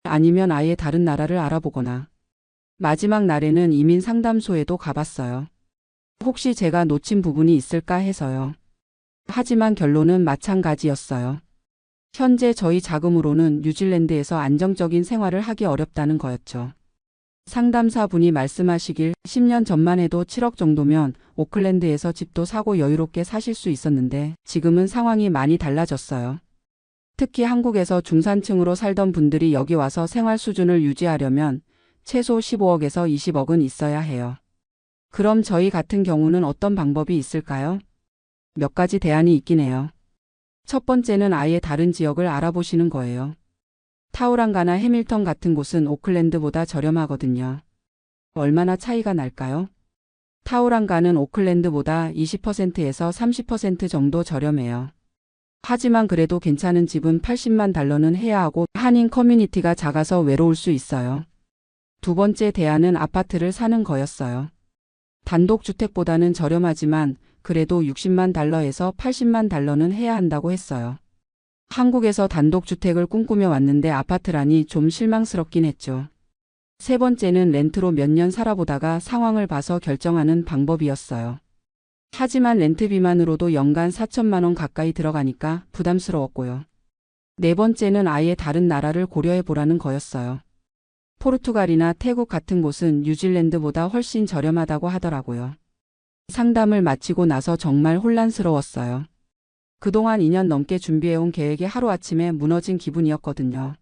아니면 아예 다른 나라를 알아보거나. 마지막 날에는 이민 상담소에도 가봤어요. 혹시 제가 놓친 부분이 있을까 해서요. 하지만 결론은 마찬가지였어요. 현재 저희 자금으로는 뉴질랜드에서 안정적인 생활을 하기 어렵다는 거였죠. 상담사 분이 말씀하시길 10년 전만 해도 7억 정도면 오클랜드에서 집도 사고 여유롭게 사실 수 있었는데 지금은 상황이 많이 달라졌어요. 특히 한국에서 중산층으로 살던 분들이 여기 와서 생활 수준을 유지하려면 최소 15억에서 20억은 있어야 해요. 그럼 저희 같은 경우는 어떤 방법이 있을까요? 몇 가지 대안이 있긴 해요. 첫 번째는 아예 다른 지역을 알아보시는 거예요. 타우랑가나 해밀턴 같은 곳은 오클랜드보다 저렴하거든요. 얼마나 차이가 날까요? 타우랑가는 오클랜드보다 20%에서 30% 정도 저렴해요. 하지만 그래도 괜찮은 집은 80만 달러는 해야 하고 한인 커뮤니티가 작아서 외로울 수 있어요. 두 번째 대안은 아파트를 사는 거였어요. 단독주택보다는 저렴하지만 그래도 60만 달러에서 80만 달러는 해야 한다고 했어요. 한국에서 단독주택을 꿈꾸며 왔는데 아파트라니 좀 실망스럽긴 했죠. 세 번째는 렌트로 몇 년 살아보다가 상황을 봐서 결정하는 방법이었어요. 하지만 렌트비만으로도 연간 4천만 원 가까이 들어가니까 부담스러웠고요. 네 번째는 아예 다른 나라를 고려해 보라는 거였어요. 포르투갈이나 태국 같은 곳은 뉴질랜드보다 훨씬 저렴하다고 하더라고요. 상담을 마치고 나서 정말 혼란스러웠어요. 그동안 2년 넘게 준비해온 계획이 하루아침에 무너진 기분이었거든요.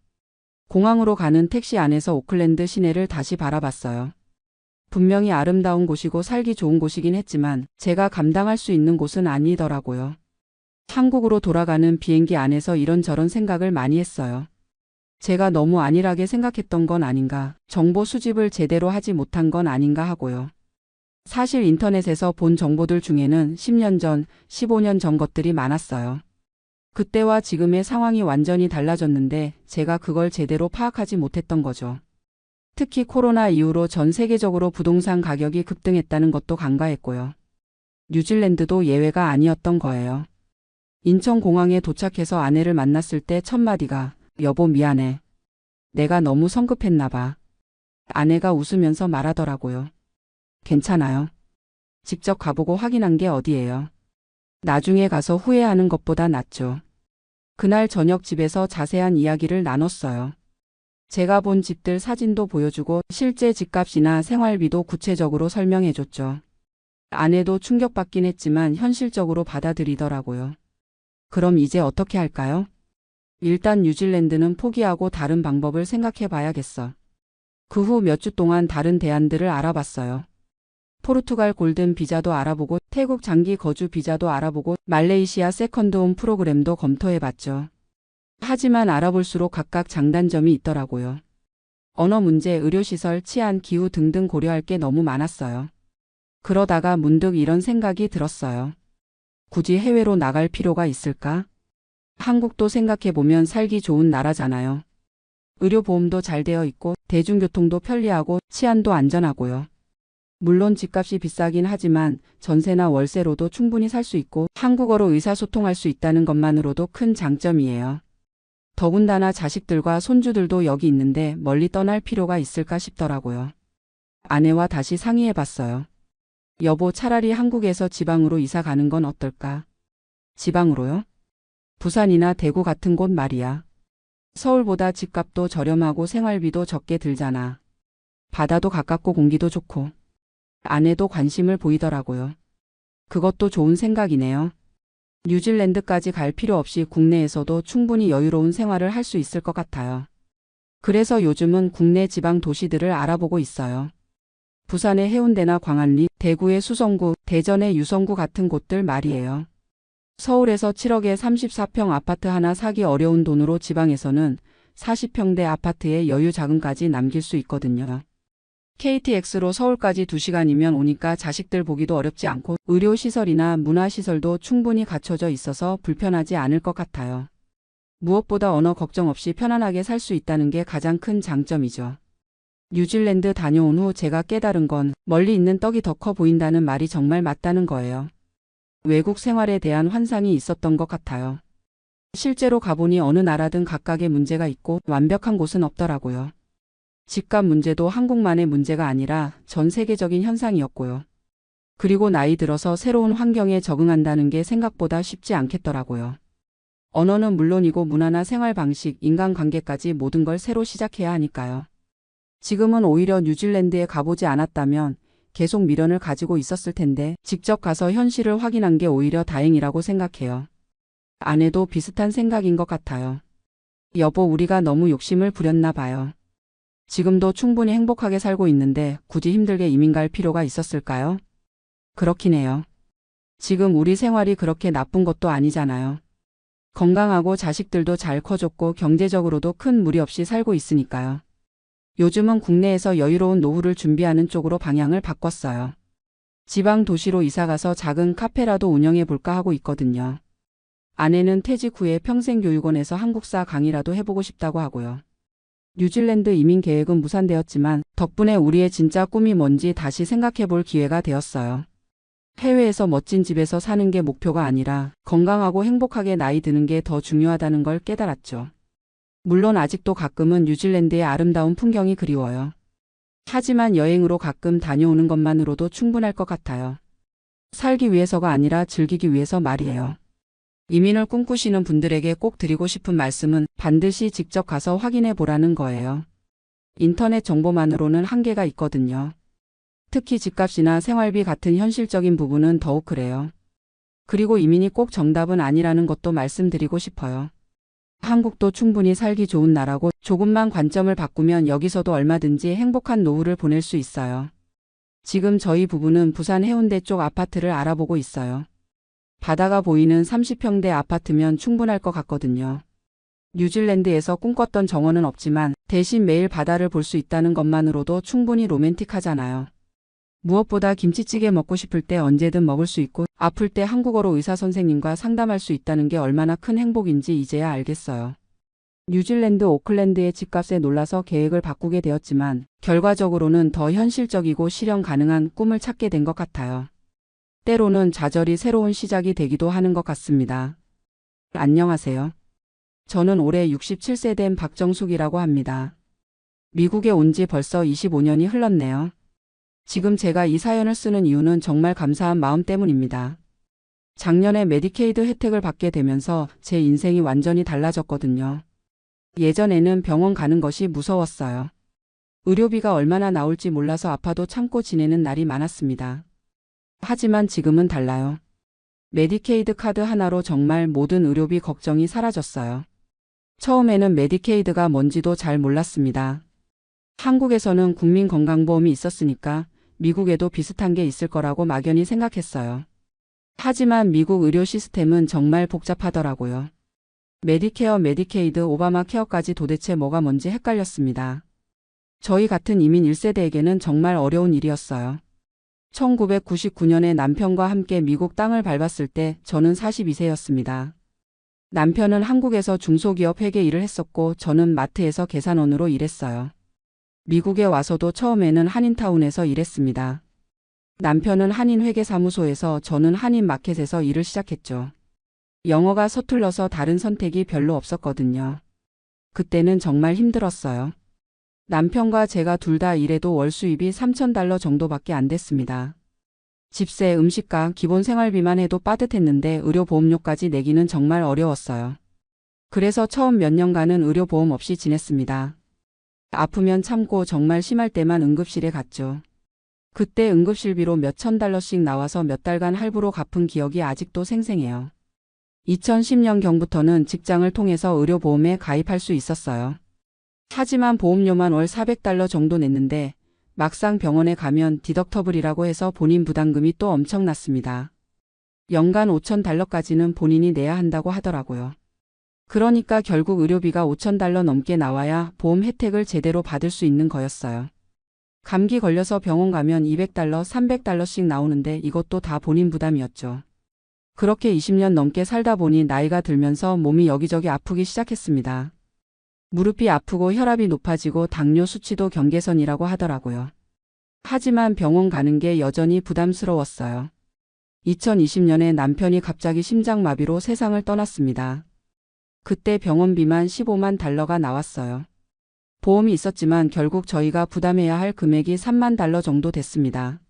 공항으로 가는 택시 안에서 오클랜드 시내를 다시 바라봤어요. 분명히 아름다운 곳이고 살기 좋은 곳이긴 했지만 제가 감당할 수 있는 곳은 아니더라고요. 한국으로 돌아가는 비행기 안에서 이런저런 생각을 많이 했어요. 제가 너무 안일하게 생각했던 건 아닌가, 정보 수집을 제대로 하지 못한 건 아닌가 하고요. 사실 인터넷에서 본 정보들 중에는 10년 전, 15년 전 것들이 많았어요. 그때와 지금의 상황이 완전히 달라졌는데 제가 그걸 제대로 파악하지 못했던 거죠. 특히 코로나 이후로 전 세계적으로 부동산 가격이 급등했다는 것도 간과했고요. 뉴질랜드도 예외가 아니었던 거예요. 인천공항에 도착해서 아내를 만났을 때 첫 마디가 여보 미안해. 내가 너무 성급했나 봐. 아내가 웃으면서 말하더라고요. 괜찮아요. 직접 가보고 확인한 게 어디예요. 나중에 가서 후회하는 것보다 낫죠. 그날 저녁 집에서 자세한 이야기를 나눴어요. 제가 본 집들 사진도 보여주고 실제 집값이나 생활비도 구체적으로 설명해줬죠. 아내도 충격받긴 했지만 현실적으로 받아들이더라고요. 그럼 이제 어떻게 할까요? 일단 뉴질랜드는 포기하고 다른 방법을 생각해 봐야겠어. 그 후 몇 주 동안 다른 대안들을 알아봤어요. 포르투갈 골든 비자도 알아보고 태국 장기 거주 비자도 알아보고 말레이시아 세컨드홈 프로그램도 검토해 봤죠. 하지만 알아볼수록 각각 장단점이 있더라고요. 언어 문제, 의료시설, 치안, 기후 등등 고려할 게 너무 많았어요. 그러다가 문득 이런 생각이 들었어요. 굳이 해외로 나갈 필요가 있을까? 한국도 생각해보면 살기 좋은 나라잖아요. 의료보험도 잘 되어 있고 대중교통도 편리하고 치안도 안전하고요. 물론 집값이 비싸긴 하지만 전세나 월세로도 충분히 살 수 있고 한국어로 의사소통할 수 있다는 것만으로도 큰 장점이에요. 더군다나 자식들과 손주들도 여기 있는데 멀리 떠날 필요가 있을까 싶더라고요. 아내와 다시 상의해봤어요. 여보, 차라리 한국에서 지방으로 이사 가는 건 어떨까? 지방으로요? 부산이나 대구 같은 곳 말이야. 서울보다 집값도 저렴하고 생활비도 적게 들잖아. 바다도 가깝고 공기도 좋고. 아내도 관심을 보이더라고요. 그것도 좋은 생각이네요. 뉴질랜드까지 갈 필요 없이 국내에서도 충분히 여유로운 생활을 할 수 있을 것 같아요. 그래서 요즘은 국내 지방 도시들을 알아보고 있어요. 부산의 해운대나 광안리, 대구의 수성구, 대전의 유성구 같은 곳들 말이에요. 서울에서 7억에 34평 아파트 하나 사기 어려운 돈으로 지방에서는 40평대 아파트에 여유 자금까지 남길 수 있거든요. KTX로 서울까지 2시간이면 오니까 자식들 보기도 어렵지 않고 의료시설이나 문화시설도 충분히 갖춰져 있어서 불편하지 않을 것 같아요. 무엇보다 언어 걱정 없이 편안하게 살 수 있다는 게 가장 큰 장점이죠. 뉴질랜드 다녀온 후 제가 깨달은 건 멀리 있는 떡이 더 커 보인다는 말이 정말 맞다는 거예요. 외국 생활에 대한 환상이 있었던 것 같아요. 실제로 가보니 어느 나라든 각각의 문제가 있고 완벽한 곳은 없더라고요. 집값 문제도 한국만의 문제가 아니라 전 세계적인 현상이었고요. 그리고 나이 들어서 새로운 환경에 적응한다는 게 생각보다 쉽지 않겠더라고요. 언어는 물론이고 문화나 생활 방식, 인간관계까지 모든 걸 새로 시작해야 하니까요. 지금은 오히려 뉴질랜드에 가보지 않았다면 계속 미련을 가지고 있었을 텐데 직접 가서 현실을 확인한 게 오히려 다행이라고 생각해요. 아내도 비슷한 생각인 것 같아요. 여보, 우리가 너무 욕심을 부렸나 봐요. 지금도 충분히 행복하게 살고 있는데 굳이 힘들게 이민 갈 필요가 있었을까요? 그렇긴 해요. 지금 우리 생활이 그렇게 나쁜 것도 아니잖아요. 건강하고 자식들도 잘 커졌고 경제적으로도 큰 무리 없이 살고 있으니까요. 요즘은 국내에서 여유로운 노후를 준비하는 쪽으로 방향을 바꿨어요. 지방 도시로 이사가서 작은 카페라도 운영해 볼까 하고 있거든요. 아내는 퇴직 후에 평생교육원에서 한국사 강의라도 해보고 싶다고 하고요. 뉴질랜드 이민 계획은 무산되었지만 덕분에 우리의 진짜 꿈이 뭔지 다시 생각해 볼 기회가 되었어요. 해외에서 멋진 집에서 사는 게 목표가 아니라 건강하고 행복하게 나이 드는 게 더 중요하다는 걸 깨달았죠. 물론 아직도 가끔은 뉴질랜드의 아름다운 풍경이 그리워요. 하지만 여행으로 가끔 다녀오는 것만으로도 충분할 것 같아요. 살기 위해서가 아니라 즐기기 위해서 말이에요. 이민을 꿈꾸시는 분들에게 꼭 드리고 싶은 말씀은 반드시 직접 가서 확인해 보라는 거예요. 인터넷 정보만으로는 한계가 있거든요. 특히 집값이나 생활비 같은 현실적인 부분은 더욱 그래요. 그리고 이민이 꼭 정답은 아니라는 것도 말씀드리고 싶어요. 한국도 충분히 살기 좋은 나라고 조금만 관점을 바꾸면 여기서도 얼마든지 행복한 노후를 보낼 수 있어요. 지금 저희 부부는 부산 해운대 쪽 아파트를 알아보고 있어요. 바다가 보이는 30평대 아파트면 충분할 것 같거든요. 뉴질랜드에서 꿈꿨던 정원은 없지만 대신 매일 바다를 볼 수 있다는 것만으로도 충분히 로맨틱하잖아요. 무엇보다 김치찌개 먹고 싶을 때 언제든 먹을 수 있고 아플 때 한국어로 의사 선생님과 상담할 수 있다는 게 얼마나 큰 행복인지 이제야 알겠어요. 뉴질랜드 오클랜드의 집값에 놀라서 계획을 바꾸게 되었지만 결과적으로는 더 현실적이고 실현 가능한 꿈을 찾게 된 것 같아요. 때로는 좌절이 새로운 시작이 되기도 하는 것 같습니다. 안녕하세요. 저는 올해 67세 된 박정숙이라고 합니다. 미국에 온 지 벌써 25년이 흘렀네요. 지금 제가 이 사연을 쓰는 이유는 정말 감사한 마음 때문입니다. 작년에 메디케이드 혜택을 받게 되면서 제 인생이 완전히 달라졌거든요. 예전에는 병원 가는 것이 무서웠어요. 의료비가 얼마나 나올지 몰라서 아파도 참고 지내는 날이 많았습니다. 하지만 지금은 달라요. 메디케이드 카드 하나로 정말 모든 의료비 걱정이 사라졌어요. 처음에는 메디케이드가 뭔지도 잘 몰랐습니다. 한국에서는 국민건강보험이 있었으니까 미국에도 비슷한 게 있을 거라고 막연히 생각했어요. 하지만 미국 의료 시스템은 정말 복잡하더라고요. 메디케어, 메디케이드, 오바마 케어까지 도대체 뭐가 뭔지 헷갈렸습니다. 저희 같은 이민 1세대에게는 정말 어려운 일이었어요. 1999년에 남편과 함께 미국 땅을 밟았을 때 저는 42세였습니다. 남편은 한국에서 중소기업 회계 일을 했었고 저는 마트에서 계산원으로 일했어요. 미국에 와서도 처음에는 한인타운에서 일했습니다. 남편은 한인회계사무소에서 저는 한인마켓에서 일을 시작했죠. 영어가 서툴러서 다른 선택이 별로 없었거든요. 그때는 정말 힘들었어요. 남편과 제가 둘 다 일해도 월 수입이 $3,000 정도밖에 안 됐습니다. 집세, 음식값, 기본 생활비만 해도 빠듯했는데 의료보험료까지 내기는 정말 어려웠어요. 그래서 처음 몇 년간은 의료보험 없이 지냈습니다. 아프면 참고 정말 심할 때만 응급실에 갔죠. 그때 응급실비로 몇천 달러씩 나와서 몇 달간 할부로 갚은 기억이 아직도 생생해요. 2010년경부터는 직장을 통해서 의료보험에 가입할 수 있었어요. 하지만 보험료만 월 $400 정도 냈는데 막상 병원에 가면 디덕터블이라고 해서 본인 부담금이 또 엄청났습니다. 연간 $5,000까지는 본인이 내야 한다고 하더라고요. 그러니까 결국 의료비가 $5,000 넘게 나와야 보험 혜택을 제대로 받을 수 있는 거였어요. 감기 걸려서 병원 가면 $200, $300씩 나오는데 이것도 다 본인 부담이었죠. 그렇게 20년 넘게 살다 보니 나이가 들면서 몸이 여기저기 아프기 시작했습니다. 무릎이 아프고 혈압이 높아지고 당뇨 수치도 경계선이라고 하더라고요. 하지만 병원 가는 게 여전히 부담스러웠어요. 2020년에 남편이 갑자기 심장마비로 세상을 떠났습니다. 그때 병원비만 $150,000가 나왔어요. 보험이 있었지만 결국 저희가 부담해야 할 금액이 $30,000 정도 됐습니다.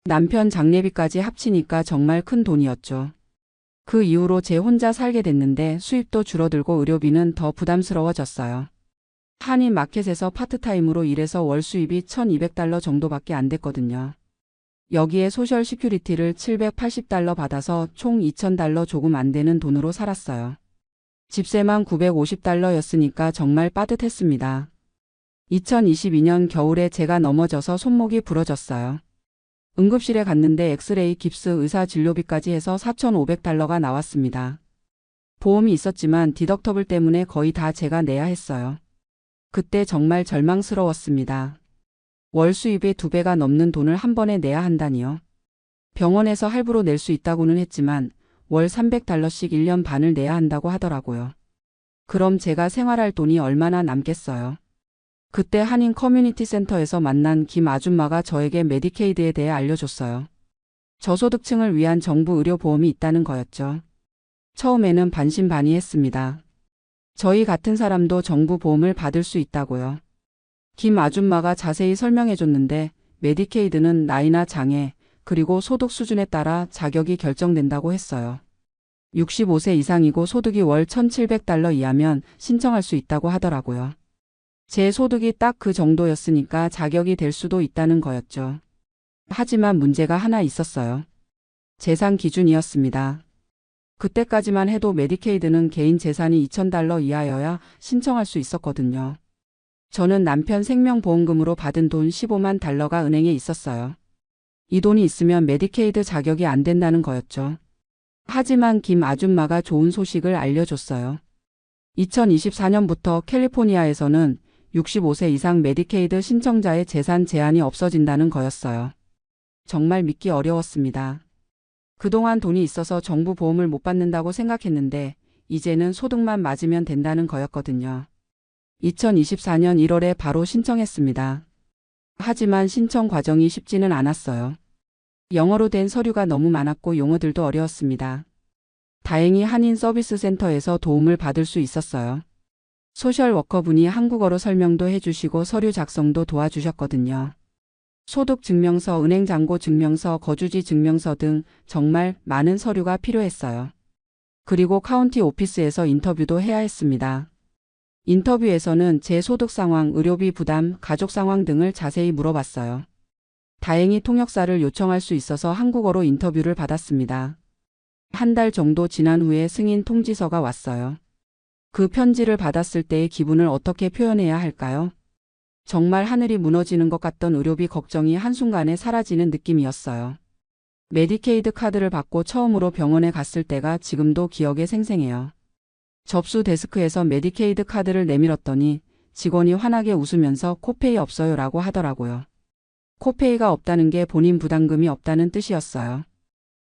남편 장례비까지 합치니까 정말 큰 돈이었죠. 그 이후로 제 혼자 살게 됐는데 수입도 줄어들고 의료비는 더 부담스러워졌어요. 한인마켓에서 파트타임으로 일해서 월 수입이 $1,200 정도밖에 안 됐거든요. 여기에 소셜 시큐리티를 $780 받아서 총 $2,000 조금 안 되는 돈으로 살았어요. 집세만 $950였으니까 정말 빠듯했습니다. 2022년 겨울에 제가 넘어져서 손목이 부러졌어요. 응급실에 갔는데 엑스레이, 깁스, 의사 진료비까지 해서 $4,500가 나왔습니다. 보험이 있었지만 디덕터블 때문에 거의 다 제가 내야 했어요. 그때 정말 절망스러웠습니다. 월 수입의 2배가 넘는 돈을 한 번에 내야 한다니요. 병원에서 할부로 낼 수 있다고는 했지만 월 $300씩 1년 반을 내야 한다고 하더라고요. 그럼 제가 생활할 돈이 얼마나 남겠어요. 그때 한인 커뮤니티 센터에서 만난 김 아줌마가 저에게 메디케이드에 대해 알려줬어요. 저소득층을 위한 정부 의료보험이 있다는 거였죠. 처음에는 반신반의했습니다. 저희 같은 사람도 정부 보험을 받을 수 있다고요. 김 아줌마가 자세히 설명해줬는데 메디케이드는 나이나 장애, 그리고 소득 수준에 따라 자격이 결정된다고 했어요. 65세 이상이고 소득이 월 1,700달러 이하면 신청할 수 있다고 하더라고요. 제 소득이 딱 그 정도였으니까 자격이 될 수도 있다는 거였죠. 하지만 문제가 하나 있었어요. 재산 기준이었습니다. 그때까지만 해도 메디케이드는 개인 재산이 2,000달러 이하여야 신청할 수 있었거든요. 저는 남편 생명보험금으로 받은 돈 15만 달러가 은행에 있었어요. 이 돈이 있으면 메디케이드 자격이 안 된다는 거였죠. 하지만 김 아줌마가 좋은 소식을 알려줬어요. 2024년부터 캘리포니아에서는 65세 이상 메디케이드 신청자의 재산 제한이 없어진다는 거였어요. 정말 믿기 어려웠습니다. 그동안 돈이 있어서 정부 보험을 못 받는다고 생각했는데 이제는 소득만 맞으면 된다는 거였거든요. 2024년 1월에 바로 신청했습니다. 하지만 신청 과정이 쉽지는 않았어요. 영어로 된 서류가 너무 많았고 용어들도 어려웠습니다. 다행히 한인 서비스 센터에서 도움을 받을 수 있었어요. 소셜워커분이 한국어로 설명도 해주시고 서류 작성도 도와주셨거든요. 소득증명서, 은행잔고 증명서, 거주지 증명서 등 정말 많은 서류가 필요했어요. 그리고 카운티 오피스에서 인터뷰도 해야 했습니다. 인터뷰에서는 제 소득 상황, 의료비 부담, 가족 상황 등을 자세히 물어봤어요. 다행히 통역사를 요청할 수 있어서 한국어로 인터뷰를 받았습니다. 한 달 정도 지난 후에 승인 통지서가 왔어요. 그 편지를 받았을 때의 기분을 어떻게 표현해야 할까요? 정말 하늘이 무너지는 것 같던 의료비 걱정이 한순간에 사라지는 느낌이었어요. 메디케이드 카드를 받고 처음으로 병원에 갔을 때가 지금도 기억에 생생해요. 접수 데스크에서 메디케이드 카드를 내밀었더니 직원이 환하게 웃으면서 코페이 없어요 라고 하더라고요. 코페이가 없다는 게 본인 부담금이 없다는 뜻이었어요.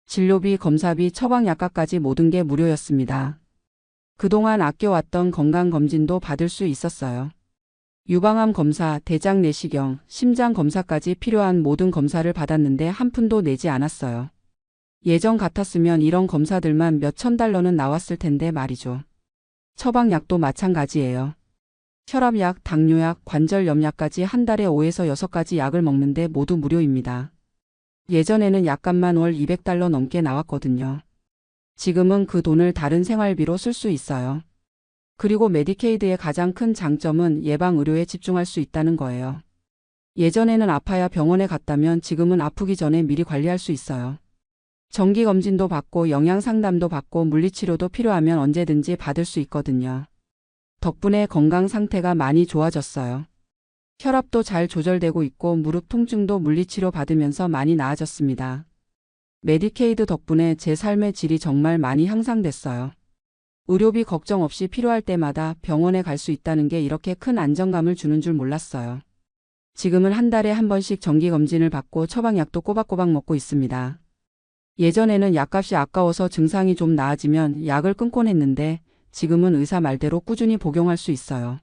진료비, 검사비, 처방약값까지 모든 게 무료였습니다. 그동안 아껴왔던 건강검진도 받을 수 있었어요. 유방암 검사, 대장 내시경, 심장 검사까지 필요한 모든 검사를 받았는데 한 푼도 내지 않았어요. 예전 같았으면 이런 검사들만 몇천 달러는 나왔을 텐데 말이죠. 처방약도 마찬가지예요. 혈압약, 당뇨약, 관절염약까지 한 달에 5에서 6가지 약을 먹는데 모두 무료입니다. 예전에는 약값만 월 200달러 넘게 나왔거든요. 지금은 그 돈을 다른 생활비로 쓸 수 있어요. 그리고 메디케이드의 가장 큰 장점은 예방의료에 집중할 수 있다는 거예요. 예전에는 아파야 병원에 갔다면 지금은 아프기 전에 미리 관리할 수 있어요. 정기검진도 받고 영양상담도 받고 물리치료도 필요하면 언제든지 받을 수 있거든요. 덕분에 건강 상태가 많이 좋아졌어요. 혈압도 잘 조절되고 있고 무릎 통증도 물리치료 받으면서 많이 나아졌습니다. 메디케이드 덕분에 제 삶의 질이 정말 많이 향상됐어요. 의료비 걱정 없이 필요할 때마다 병원에 갈 수 있다는 게 이렇게 큰 안정감을 주는 줄 몰랐어요. 지금은 한 달에 한 번씩 정기검진을 받고 처방약도 꼬박꼬박 먹고 있습니다. 예전에는 약값이 아까워서 증상이 좀 나아지면 약을 끊곤 했는데 지금은 의사 말대로 꾸준히 복용할 수 있어요.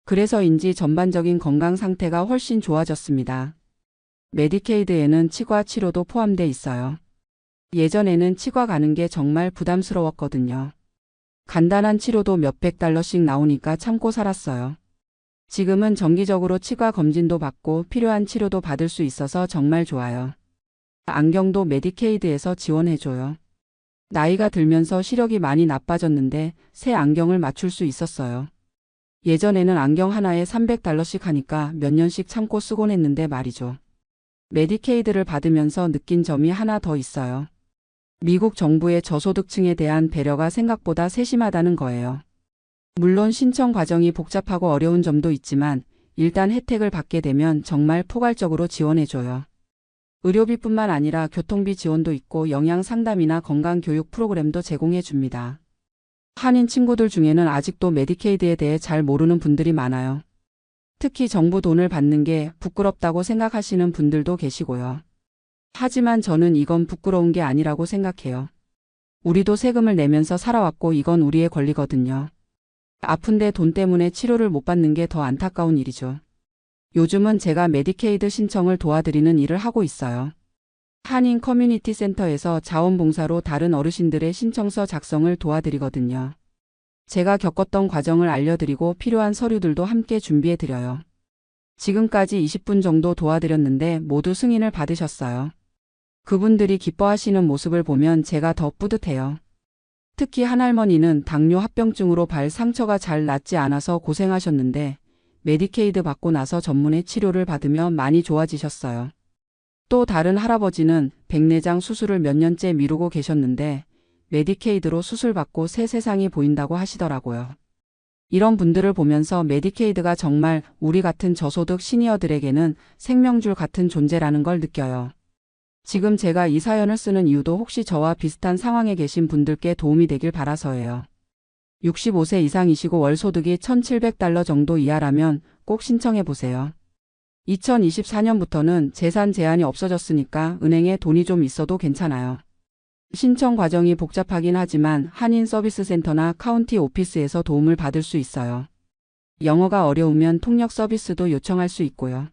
그래서인지 전반적인 건강 상태가 훨씬 좋아졌습니다. 메디케이드에는 치과 치료도 포함돼 있어요. 예전에는 치과 가는 게 정말 부담스러웠거든요. 간단한 치료도 몇백 달러씩 나오니까 참고 살았어요. 지금은 정기적으로 치과 검진도 받고 필요한 치료도 받을 수 있어서 정말 좋아요. 안경도 메디케이드에서 지원해줘요. 나이가 들면서 시력이 많이 나빠졌는데 새 안경을 맞출 수 있었어요. 예전에는 안경 하나에 300달러씩 하니까 몇 년씩 참고 쓰곤 했는데 말이죠. 메디케이드를 받으면서 느낀 점이 하나 더 있어요. 미국 정부의 저소득층에 대한 배려가 생각보다 세심하다는 거예요. 물론 신청 과정이 복잡하고 어려운 점도 있지만 일단 혜택을 받게 되면 정말 포괄적으로 지원해줘요. 의료비뿐만 아니라 교통비 지원도 있고 영양 상담이나 건강교육 프로그램도 제공해줍니다. 한인 친구들 중에는 아직도 메디케이드에 대해 잘 모르는 분들이 많아요. 특히 정부 돈을 받는 게 부끄럽다고 생각하시는 분들도 계시고요. 하지만 저는 이건 부끄러운 게 아니라고 생각해요. 우리도 세금을 내면서 살아왔고 이건 우리의 권리거든요. 아픈데 돈 때문에 치료를 못 받는 게 더 안타까운 일이죠. 요즘은 제가 메디케이드 신청을 도와드리는 일을 하고 있어요. 한인 커뮤니티 센터에서 자원봉사로 다른 어르신들의 신청서 작성을 도와드리거든요. 제가 겪었던 과정을 알려드리고 필요한 서류들도 함께 준비해드려요. 지금까지 20분 정도 도와드렸는데 모두 승인을 받으셨어요. 그분들이 기뻐하시는 모습을 보면 제가 더 뿌듯해요. 특히 한할머니는 당뇨 합병증으로 발 상처가 잘 낫지 않아서 고생하셨는데 메디케이드 받고 나서 전문의 치료를 받으며 많이 좋아지셨어요. 또 다른 할아버지는 백내장 수술을 몇 년째 미루고 계셨는데 메디케이드로 수술받고 새 세상이 보인다고 하시더라고요. 이런 분들을 보면서 메디케이드가 정말 우리 같은 저소득 시니어들에게는 생명줄 같은 존재라는 걸 느껴요. 지금 제가 이 사연을 쓰는 이유도 혹시 저와 비슷한 상황에 계신 분들께 도움이 되길 바라서예요. 65세 이상이시고 월 소득이 $1,700 정도 이하라면 꼭 신청해 보세요. 2024년부터는 재산 제한이 없어졌으니까 은행에 돈이 좀 있어도 괜찮아요. 신청 과정이 복잡하긴 하지만 한인 서비스 센터나 카운티 오피스에서 도움을 받을 수 있어요. 영어가 어려우면 통역 서비스도 요청할 수 있고요.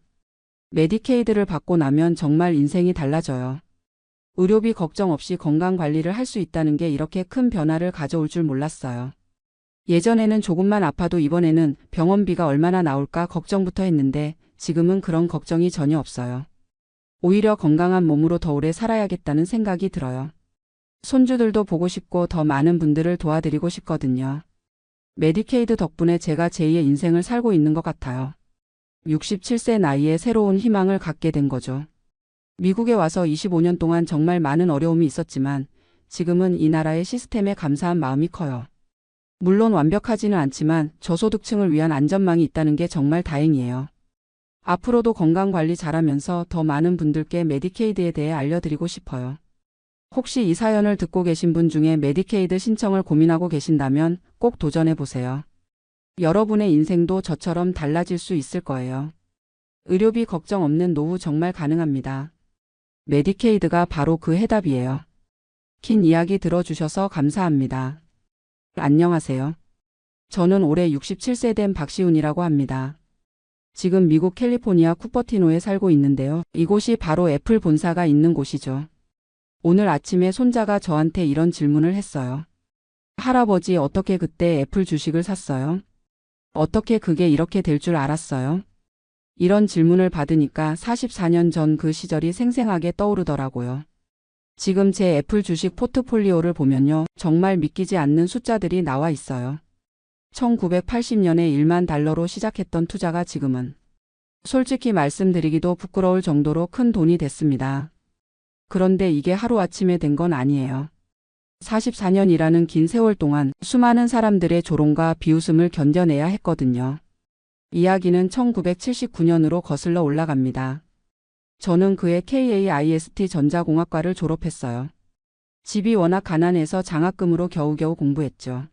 메디케이드를 받고 나면 정말 인생이 달라져요. 의료비 걱정 없이 건강 관리를 할 수 있다는 게 이렇게 큰 변화를 가져올 줄 몰랐어요. 예전에는 조금만 아파도 이번에는 병원비가 얼마나 나올까 걱정부터 했는데 지금은 그런 걱정이 전혀 없어요. 오히려 건강한 몸으로 더 오래 살아야겠다는 생각이 들어요. 손주들도 보고 싶고 더 많은 분들을 도와드리고 싶거든요. 메디케이드 덕분에 제가 제2의 인생을 살고 있는 것 같아요. 67세 나이에 새로운 희망을 갖게 된 거죠. 미국에 와서 25년 동안 정말 많은 어려움이 있었지만 지금은 이 나라의 시스템에 감사한 마음이 커요. 물론 완벽하지는 않지만 저소득층을 위한 안전망이 있다는 게 정말 다행이에요. 앞으로도 건강관리 잘하면서 더 많은 분들께 메디케이드에 대해 알려드리고 싶어요. 혹시 이 사연을 듣고 계신 분 중에 메디케이드 신청을 고민하고 계신다면 꼭 도전해보세요. 여러분의 인생도 저처럼 달라질 수 있을 거예요. 의료비 걱정 없는 노후 정말 가능합니다. 메디케이드가 바로 그 해답이에요. 긴 이야기 들어주셔서 감사합니다. 안녕하세요. 저는 올해 67세 된 박시훈이라고 합니다. 지금 미국 캘리포니아 쿠퍼티노에 살고 있는데요. 이곳이 바로 애플 본사가 있는 곳이죠. 오늘 아침에 손자가 저한테 이런 질문을 했어요. 할아버지, 어떻게 그때 애플 주식을 샀어요? 어떻게 그게 이렇게 될 줄 알았어요? 이런 질문을 받으니까 44년 전 그 시절이 생생하게 떠오르더라고요. 지금 제 애플 주식 포트폴리오를 보면요. 정말 믿기지 않는 숫자들이 나와 있어요. 1980년에 $10,000로 시작했던 투자가 지금은 솔직히 말씀드리기도 부끄러울 정도로 큰 돈이 됐습니다. 그런데 이게 하루아침에 된 건 아니에요. 44년이라는 긴 세월 동안 수많은 사람들의 조롱과 비웃음을 견뎌내야 했거든요. 이야기는 1979년으로 거슬러 올라갑니다. 저는 그해 KAIST 전자공학과를 졸업했어요. 집이 워낙 가난해서 장학금으로 겨우겨우 공부했죠.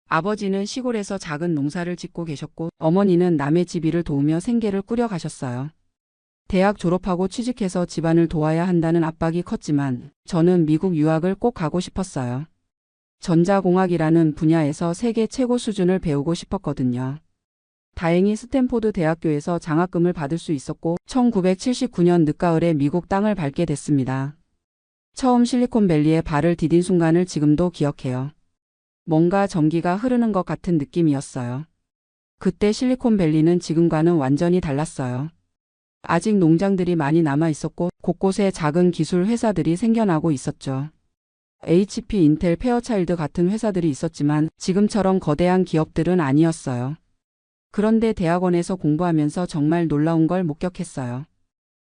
아버지는 시골에서 작은 농사를 짓고 계셨고 어머니는 남의 집일을 도우며 생계를 꾸려가셨어요. 대학 졸업하고 취직해서 집안을 도와야 한다는 압박이 컸지만 저는 미국 유학을 꼭 가고 싶었어요. 전자공학이라는 분야에서 세계 최고 수준을 배우고 싶었거든요. 다행히 스탠포드 대학교에서 장학금을 받을 수 있었고 1979년 늦가을에 미국 땅을 밟게 됐습니다. 처음 실리콘밸리에 발을 디딘 순간을 지금도 기억해요. 뭔가 전기가 흐르는 것 같은 느낌이었어요. 그때 실리콘밸리는 지금과는 완전히 달랐어요. 아직 농장들이 많이 남아 있었고 곳곳에 작은 기술 회사들이 생겨나고 있었죠. HP, 인텔, 페어차일드 같은 회사들이 있었지만 지금처럼 거대한 기업들은 아니었어요. 그런데 대학원에서 공부하면서 정말 놀라운 걸 목격했어요.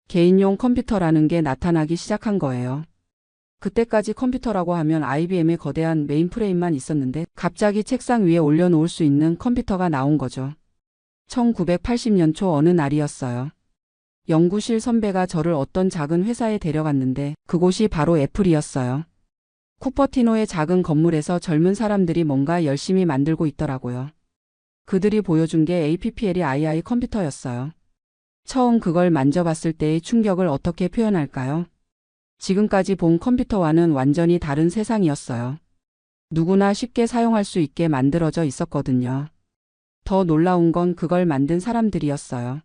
개인용 컴퓨터라는 게 나타나기 시작한 거예요. 그때까지 컴퓨터라고 하면 IBM의 거대한 메인프레임만 있었는데 갑자기 책상 위에 올려놓을 수 있는 컴퓨터가 나온 거죠. 1980년 초 어느 날이었어요. 연구실 선배가 저를 어떤 작은 회사에 데려갔는데 그곳이 바로 애플이었어요. 쿠퍼티노의 작은 건물에서 젊은 사람들이 뭔가 열심히 만들고 있더라고요. 그들이 보여준 게 APPL이 컴퓨터였어요. 처음 그걸 만져봤을 때의 충격을 어떻게 표현할까요? 지금까지 본 컴퓨터와는 완전히 다른 세상이었어요. 누구나 쉽게 사용할 수 있게 만들어져 있었거든요. 더 놀라운 건 그걸 만든 사람들이었어요.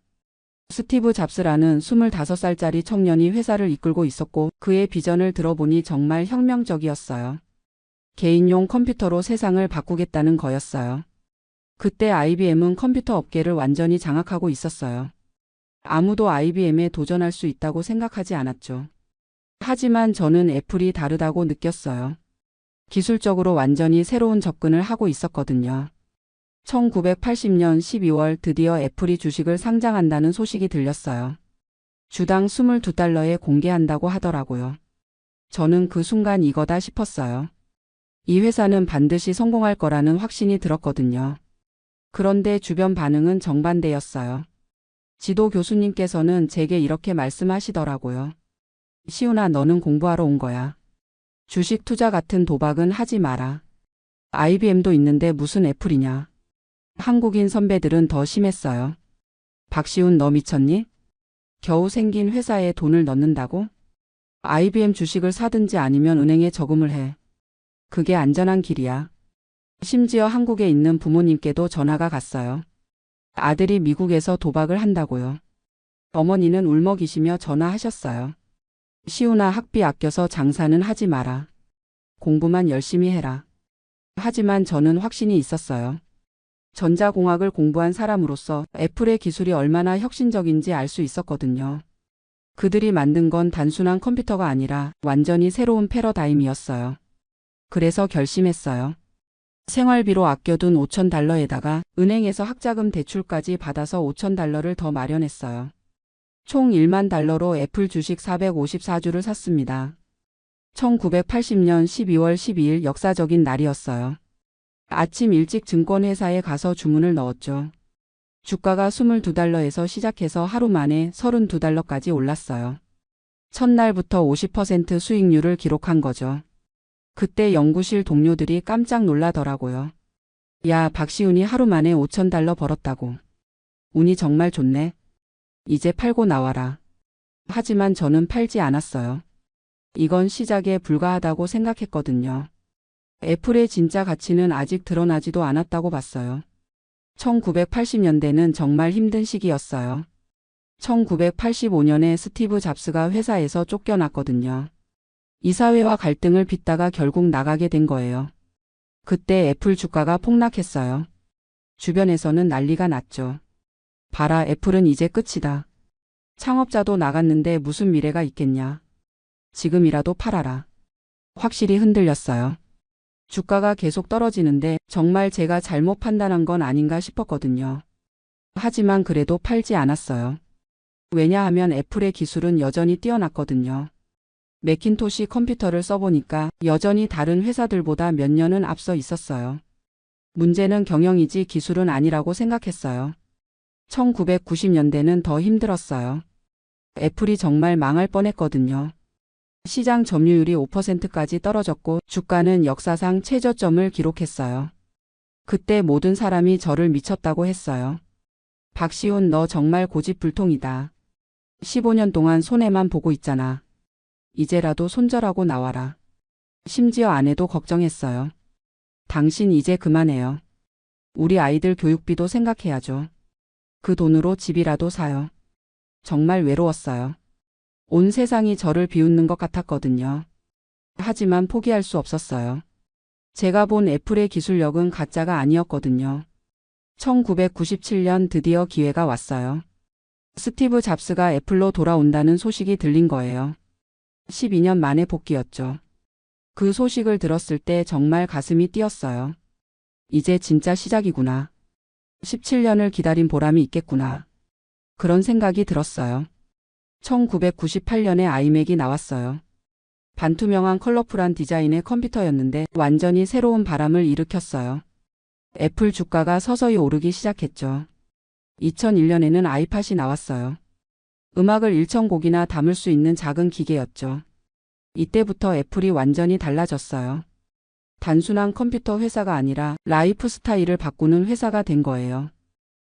스티브 잡스라는 25살짜리 청년이 회사를 이끌고 있었고 그의 비전을 들어보니 정말 혁명적이었어요. 개인용 컴퓨터로 세상을 바꾸겠다는 거였어요. 그때 IBM은 컴퓨터 업계를 완전히 장악하고 있었어요. 아무도 IBM에 도전할 수 있다고 생각하지 않았죠. 하지만 저는 애플이 다르다고 느꼈어요. 기술적으로 완전히 새로운 접근을 하고 있었거든요. 1980년 12월 드디어 애플이 주식을 상장한다는 소식이 들렸어요. 주당 22달러에 공개한다고 하더라고요. 저는 그 순간 이거다 싶었어요. 이 회사는 반드시 성공할 거라는 확신이 들었거든요. 그런데 주변 반응은 정반대였어요. 지도 교수님께서는 제게 이렇게 말씀하시더라고요. 시훈아, 너는 공부하러 온 거야. 주식 투자 같은 도박은 하지 마라. IBM도 있는데 무슨 애플이냐. 한국인 선배들은 더 심했어요. 박시훈, 너 미쳤니? 겨우 생긴 회사에 돈을 넣는다고? IBM 주식을 사든지 아니면 은행에 저금을 해. 그게 안전한 길이야. 심지어 한국에 있는 부모님께도 전화가 갔어요. 아들이 미국에서 도박을 한다고요. 어머니는 울먹이시며 전화하셨어요. 시훈아, 학비 아껴서 장사는 하지 마라. 공부만 열심히 해라. 하지만 저는 확신이 있었어요. 전자공학을 공부한 사람으로서 애플의 기술이 얼마나 혁신적인지 알 수 있었거든요. 그들이 만든 건 단순한 컴퓨터가 아니라 완전히 새로운 패러다임이었어요. 그래서 결심했어요. 생활비로 아껴둔 5,000달러에다가 은행에서 학자금 대출까지 받아서 5,000달러를 더 마련했어요. 총 1만 달러로 애플 주식 454주를 샀습니다. 1980년 12월 12일 역사적인 날이었어요. 아침 일찍 증권회사에 가서 주문을 넣었죠. 주가가 22달러에서 시작해서 하루 만에 32달러까지 올랐어요. 첫날부터 50% 수익률을 기록한 거죠. 그때 연구실 동료들이 깜짝 놀라더라고요. 야, 박시훈이 하루 만에 5,000달러 벌었다고. 운이 정말 좋네. 이제 팔고 나와라. 하지만 저는 팔지 않았어요. 이건 시작에 불과하다고 생각했거든요. 애플의 진짜 가치는 아직 드러나지도 않았다고 봤어요. 1980년대는 정말 힘든 시기였어요. 1985년에 스티브 잡스가 회사에서 쫓겨났거든요. 이사회와 갈등을 빚다가 결국 나가게 된 거예요. 그때 애플 주가가 폭락했어요. 주변에서는 난리가 났죠. 봐라, 애플은 이제 끝이다. 창업자도 나갔는데 무슨 미래가 있겠냐. 지금이라도 팔아라. 확실히 흔들렸어요. 주가가 계속 떨어지는데 정말 제가 잘못 판단한 건 아닌가 싶었거든요. 하지만 그래도 팔지 않았어요. 왜냐하면 애플의 기술은 여전히 뛰어났거든요. 매킨토시 컴퓨터를 써보니까 여전히 다른 회사들보다 몇 년은 앞서 있었어요. 문제는 경영이지 기술은 아니라고 생각했어요. 1990년대는 더 힘들었어요. 애플이 정말 망할 뻔했거든요. 시장 점유율이 5%까지 떨어졌고 주가는 역사상 최저점을 기록했어요. 그때 모든 사람이 저를 미쳤다고 했어요. 박시훈, 너 정말 고집불통이다. 15년 동안 손해만 보고 있잖아. 이제라도 손절하고 나와라. 심지어 아내도 걱정했어요. 당신 이제 그만해요. 우리 아이들 교육비도 생각해야죠. 그 돈으로 집이라도 사요. 정말 외로웠어요. 온 세상이 저를 비웃는 것 같았거든요. 하지만 포기할 수 없었어요. 제가 본 애플의 기술력은 가짜가 아니었거든요. 1997년 드디어 기회가 왔어요. 스티브 잡스가 애플로 돌아온다는 소식이 들린 거예요. 12년 만에 복귀였죠. 그 소식을 들었을 때 정말 가슴이 뛰었어요. 이제 진짜 시작이구나. 17년을 기다린 보람이 있겠구나. 그런 생각이 들었어요. 1998년에 아이맥이 나왔어요. 반투명한 컬러풀한 디자인의 컴퓨터였는데 완전히 새로운 바람을 일으켰어요. 애플 주가가 서서히 오르기 시작했죠. 2001년에는 아이팟이 나왔어요. 음악을 1,000곡이나 담을 수 있는 작은 기계였죠. 이때부터 애플이 완전히 달라졌어요. 단순한 컴퓨터 회사가 아니라 라이프 스타일을 바꾸는 회사가 된 거예요.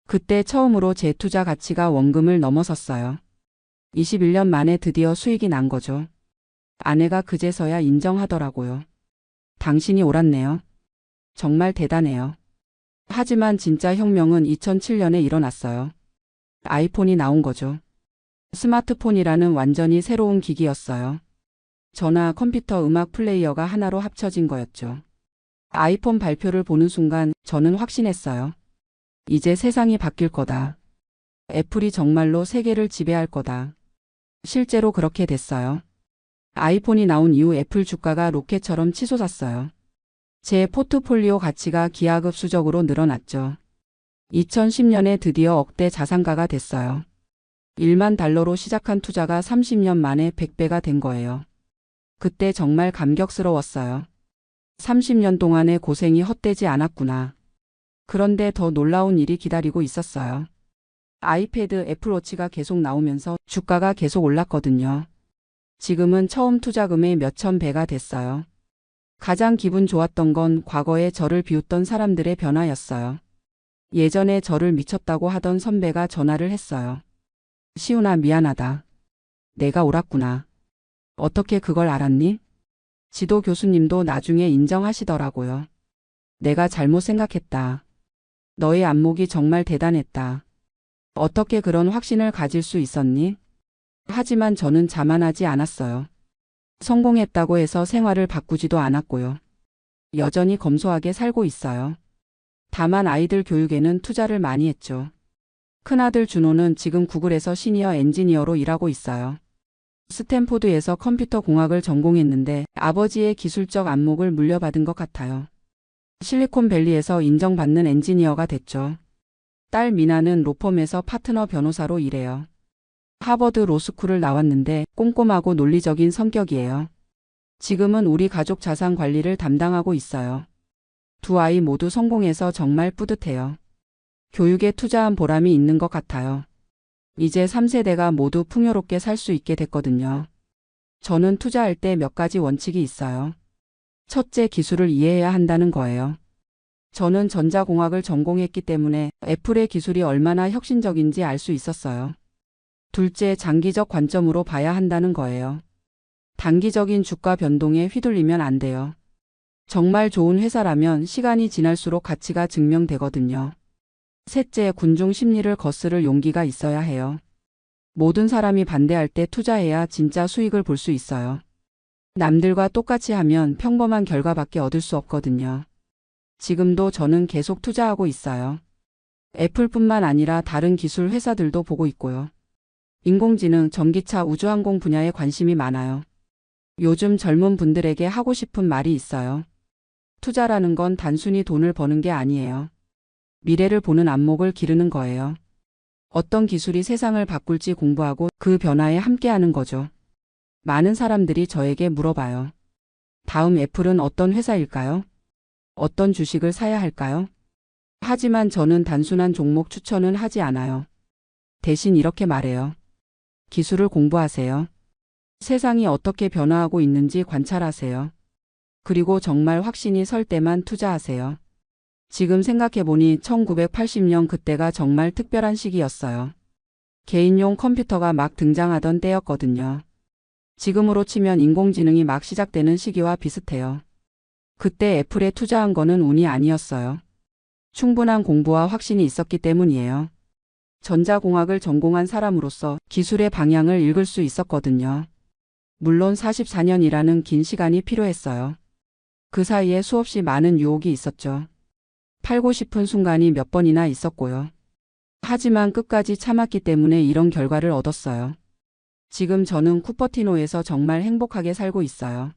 그때 처음으로 제 투자 가치가 원금을 넘어섰어요. 21년 만에 드디어 수익이 난 거죠. 아내가 그제서야 인정하더라고요. 당신이 옳았네요. 정말 대단해요. 하지만 진짜 혁명은 2007년에 일어났어요. 아이폰이 나온 거죠. 스마트폰이라는 완전히 새로운 기기였어요. 전화, 컴퓨터, 음악 플레이어가 하나로 합쳐진 거였죠. 아이폰 발표를 보는 순간 저는 확신했어요. 이제 세상이 바뀔 거다. 애플이 정말로 세계를 지배할 거다. 실제로 그렇게 됐어요. 아이폰이 나온 이후 애플 주가가 로켓처럼 치솟았어요. 제 포트폴리오 가치가 기하급수적으로 늘어났죠. 2010년에 드디어 억대 자산가가 됐어요. 1만 달러로 시작한 투자가 30년 만에 100배가 된 거예요. 그때 정말 감격스러웠어요. 30년 동안의 고생이 헛되지 않았구나. 그런데 더 놀라운 일이 기다리고 있었어요. 아이패드, 애플워치가 계속 나오면서 주가가 계속 올랐거든요. 지금은 처음 투자금의 몇천 배가 됐어요. 가장 기분 좋았던 건 과거에 저를 비웃던 사람들의 변화였어요. 예전에 저를 미쳤다고 하던 선배가 전화를 했어요. 시훈아, 미안하다. 내가 옳았구나. 어떻게 그걸 알았니? 지도 교수님도 나중에 인정하시더라고요. 내가 잘못 생각했다. 너의 안목이 정말 대단했다. 어떻게 그런 확신을 가질 수 있었니? 하지만 저는 자만하지 않았어요. 성공했다고 해서 생활을 바꾸지도 않았고요. 여전히 검소하게 살고 있어요. 다만 아이들 교육에는 투자를 많이 했죠. 큰아들 준호는 지금 구글에서 시니어 엔지니어로 일하고 있어요. 스탠포드에서 컴퓨터 공학을 전공했는데 아버지의 기술적 안목을 물려받은 것 같아요. 실리콘밸리에서 인정받는 엔지니어가 됐죠. 딸 미나는 로펌에서 파트너 변호사로 일해요. 하버드 로스쿨을 나왔는데 꼼꼼하고 논리적인 성격이에요. 지금은 우리 가족 자산 관리를 담당하고 있어요. 두 아이 모두 성공해서 정말 뿌듯해요. 교육에 투자한 보람이 있는 것 같아요. 이제 3세대가 모두 풍요롭게 살 수 있게 됐거든요. 저는 투자할 때 몇 가지 원칙이 있어요. 첫째, 기술을 이해해야 한다는 거예요. 저는 전자공학을 전공했기 때문에 애플의 기술이 얼마나 혁신적인지 알 수 있었어요. 둘째, 장기적 관점으로 봐야 한다는 거예요. 단기적인 주가 변동에 휘둘리면 안 돼요. 정말 좋은 회사라면 시간이 지날수록 가치가 증명되거든요. 셋째, 군중 심리를 거스를 용기가 있어야 해요. 모든 사람이 반대할 때 투자해야 진짜 수익을 볼 수 있어요. 남들과 똑같이 하면 평범한 결과밖에 얻을 수 없거든요. 지금도 저는 계속 투자하고 있어요. 애플뿐만 아니라 다른 기술 회사들도 보고 있고요. 인공지능, 전기차, 우주항공 분야에 관심이 많아요. 요즘 젊은 분들에게 하고 싶은 말이 있어요. 투자라는 건 단순히 돈을 버는 게 아니에요. 미래를 보는 안목을 기르는 거예요. 어떤 기술이 세상을 바꿀지 공부하고 그 변화에 함께하는 거죠. 많은 사람들이 저에게 물어봐요. 다음 애플은 어떤 회사일까요? 어떤 주식을 사야 할까요? 하지만 저는 단순한 종목 추천은 하지 않아요. 대신 이렇게 말해요. 기술을 공부하세요. 세상이 어떻게 변화하고 있는지 관찰하세요. 그리고 정말 확신이 설 때만 투자하세요. 지금 생각해보니 1980년 그때가 정말 특별한 시기였어요. 개인용 컴퓨터가 막 등장하던 때였거든요. 지금으로 치면 인공지능이 막 시작되는 시기와 비슷해요. 그때 애플에 투자한 거는 운이 아니었어요. 충분한 공부와 확신이 있었기 때문이에요. 전자공학을 전공한 사람으로서 기술의 방향을 읽을 수 있었거든요. 물론 44년이라는 긴 시간이 필요했어요. 그 사이에 수없이 많은 유혹이 있었죠. 팔고 싶은 순간이 몇 번이나 있었고요. 하지만 끝까지 참았기 때문에 이런 결과를 얻었어요. 지금 저는 쿠퍼티노에서 정말 행복하게 살고 있어요.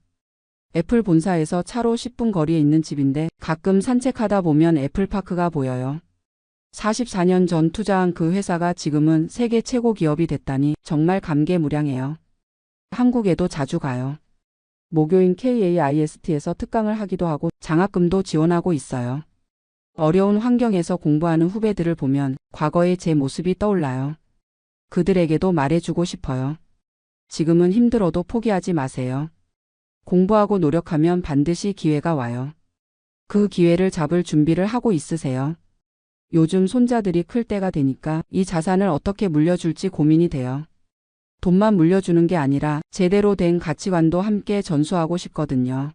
애플 본사에서 차로 10분 거리에 있는 집인데 가끔 산책하다 보면 애플파크가 보여요. 44년 전 투자한 그 회사가 지금은 세계 최고 기업이 됐다니 정말 감개무량해요. 한국에도 자주 가요. 모교인 KAIST에서 특강을 하기도 하고 장학금도 지원하고 있어요. 어려운 환경에서 공부하는 후배들을 보면 과거의 제 모습이 떠올라요. 그들에게도 말해주고 싶어요. 지금은 힘들어도 포기하지 마세요. 공부하고 노력하면 반드시 기회가 와요. 그 기회를 잡을 준비를 하고 있으세요. 요즘 손자들이 클 때가 되니까 이 자산을 어떻게 물려줄지 고민이 돼요. 돈만 물려주는 게 아니라 제대로 된 가치관도 함께 전수하고 싶거든요.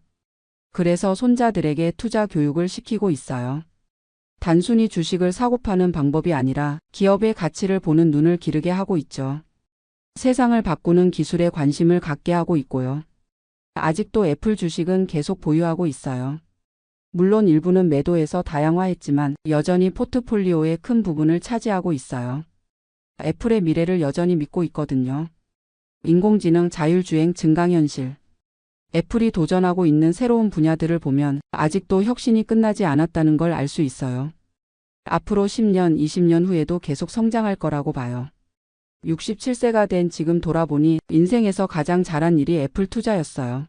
그래서 손자들에게 투자 교육을 시키고 있어요. 단순히 주식을 사고 파는 방법이 아니라 기업의 가치를 보는 눈을 기르게 하고 있죠. 세상을 바꾸는 기술에 관심을 갖게 하고 있고요. 아직도 애플 주식은 계속 보유하고 있어요. 물론 일부는 매도해서 다양화했지만 여전히 포트폴리오의 큰 부분을 차지하고 있어요. 애플의 미래를 여전히 믿고 있거든요. 인공지능, 자율주행, 증강현실. 애플이 도전하고 있는 새로운 분야들을 보면 아직도 혁신이 끝나지 않았다는 걸 알 수 있어요. 앞으로 10년, 20년 후에도 계속 성장할 거라고 봐요. 67세가 된 지금 돌아보니 인생에서 가장 잘한 일이 애플 투자였어요.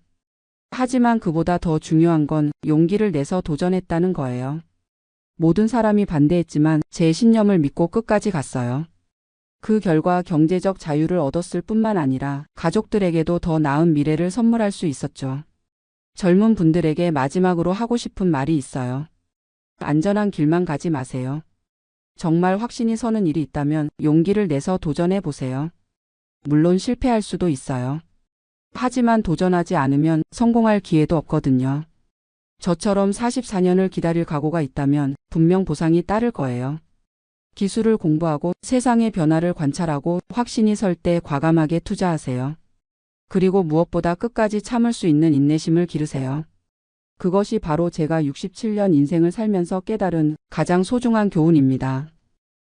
하지만 그보다 더 중요한 건 용기를 내서 도전했다는 거예요. 모든 사람이 반대했지만 제 신념을 믿고 끝까지 갔어요. 그 결과 경제적 자유를 얻었을 뿐만 아니라 가족들에게도 더 나은 미래를 선물할 수 있었죠. 젊은 분들에게 마지막으로 하고 싶은 말이 있어요. 안전한 길만 가지 마세요. 정말 확신이 서는 일이 있다면 용기를 내서 도전해 보세요. 물론 실패할 수도 있어요. 하지만 도전하지 않으면 성공할 기회도 없거든요. 저처럼 44년을 기다릴 각오가 있다면 분명 보상이 따를 거예요. 기술을 공부하고 세상의 변화를 관찰하고 확신이 설 때 과감하게 투자하세요. 그리고 무엇보다 끝까지 참을 수 있는 인내심을 기르세요. 그것이 바로 제가 67년 인생을 살면서 깨달은 가장 소중한 교훈입니다.